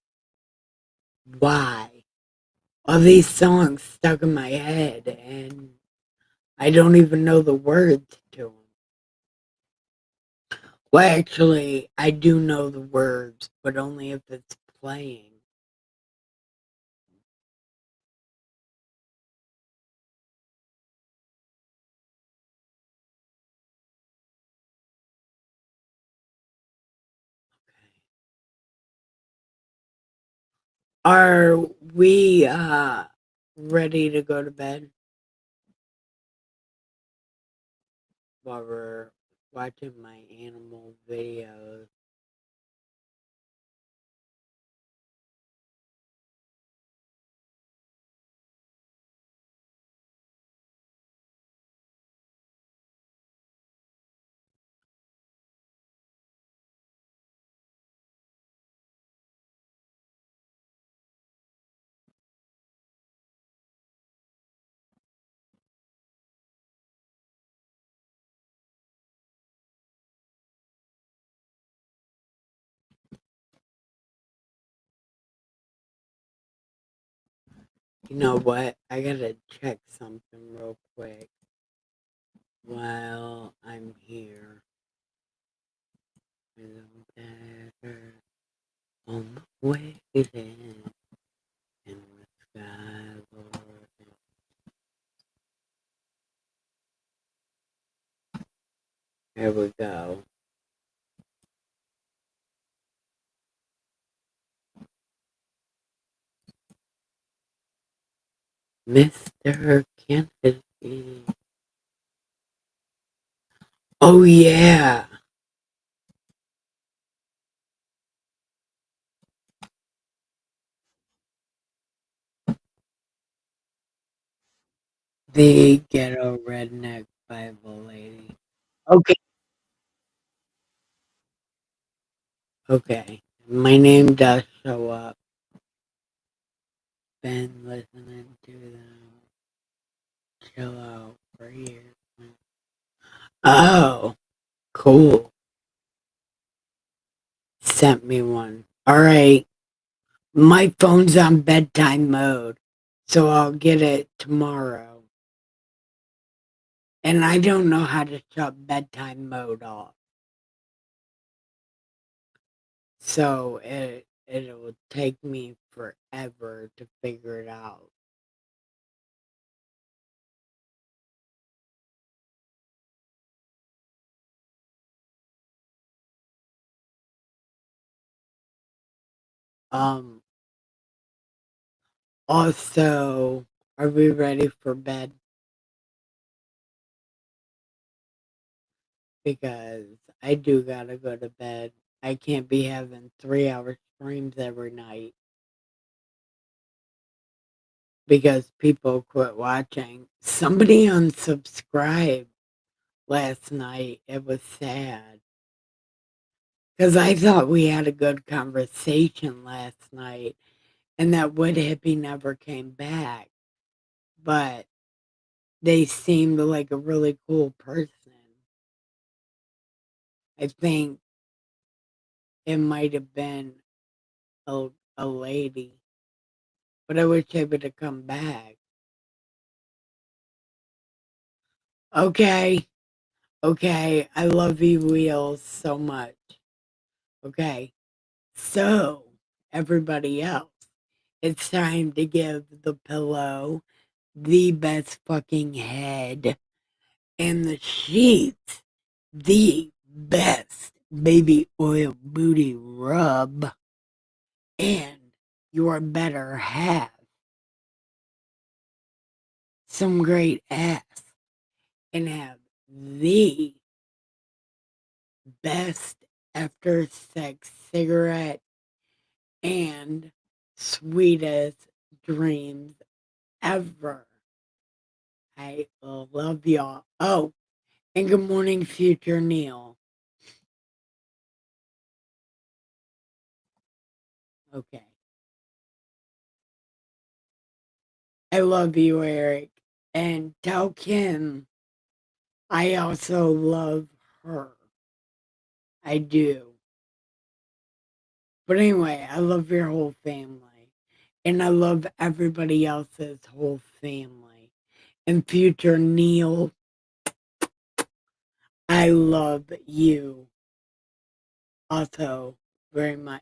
Why? All these songs stuck in my head, and I don't even know the words to them. Well, actually, I do know the words, but only if it's playing. Are we ready to go to bed while we're watching my animal videos? You know what? I gotta check something real quick while I'm here. Better on the way in the sky, Lord. There we go. Mr. Kennedy. Oh, yeah. The ghetto redneck Bible lady. Okay. Okay. My name does show up. Been listening to them. Chill out for years. Oh, cool. Sent me one. All right. My phone's on bedtime mode, so I'll get it tomorrow. And I don't know how to shut bedtime mode off. So it'll take me forever to figure it out. Um Also, are we ready for bed? Because I do gotta go to bed. I can't be having 3 hour streams every night because people quit watching. Somebody unsubscribed last night. It was sad because I thought we had a good conversation last night and that Wood Hippie never came back. But they seemed like a really cool person. I think it might have been a lady, but I wish they would have come back. Okay, okay, I love you, Wheels, so much. Okay, so everybody else, it's time to give the pillow the best fucking head and the sheets the best baby oil booty rub and your better half some great ass and have the best after sex cigarette and sweetest dreams ever. I love y'all. Oh, and good morning, future Neil. Okay. I love you, Eric. And tell Kim I also love her. I do. But anyway, I love your whole family. And I love everybody else's whole family. And future Neil, I love you also very much.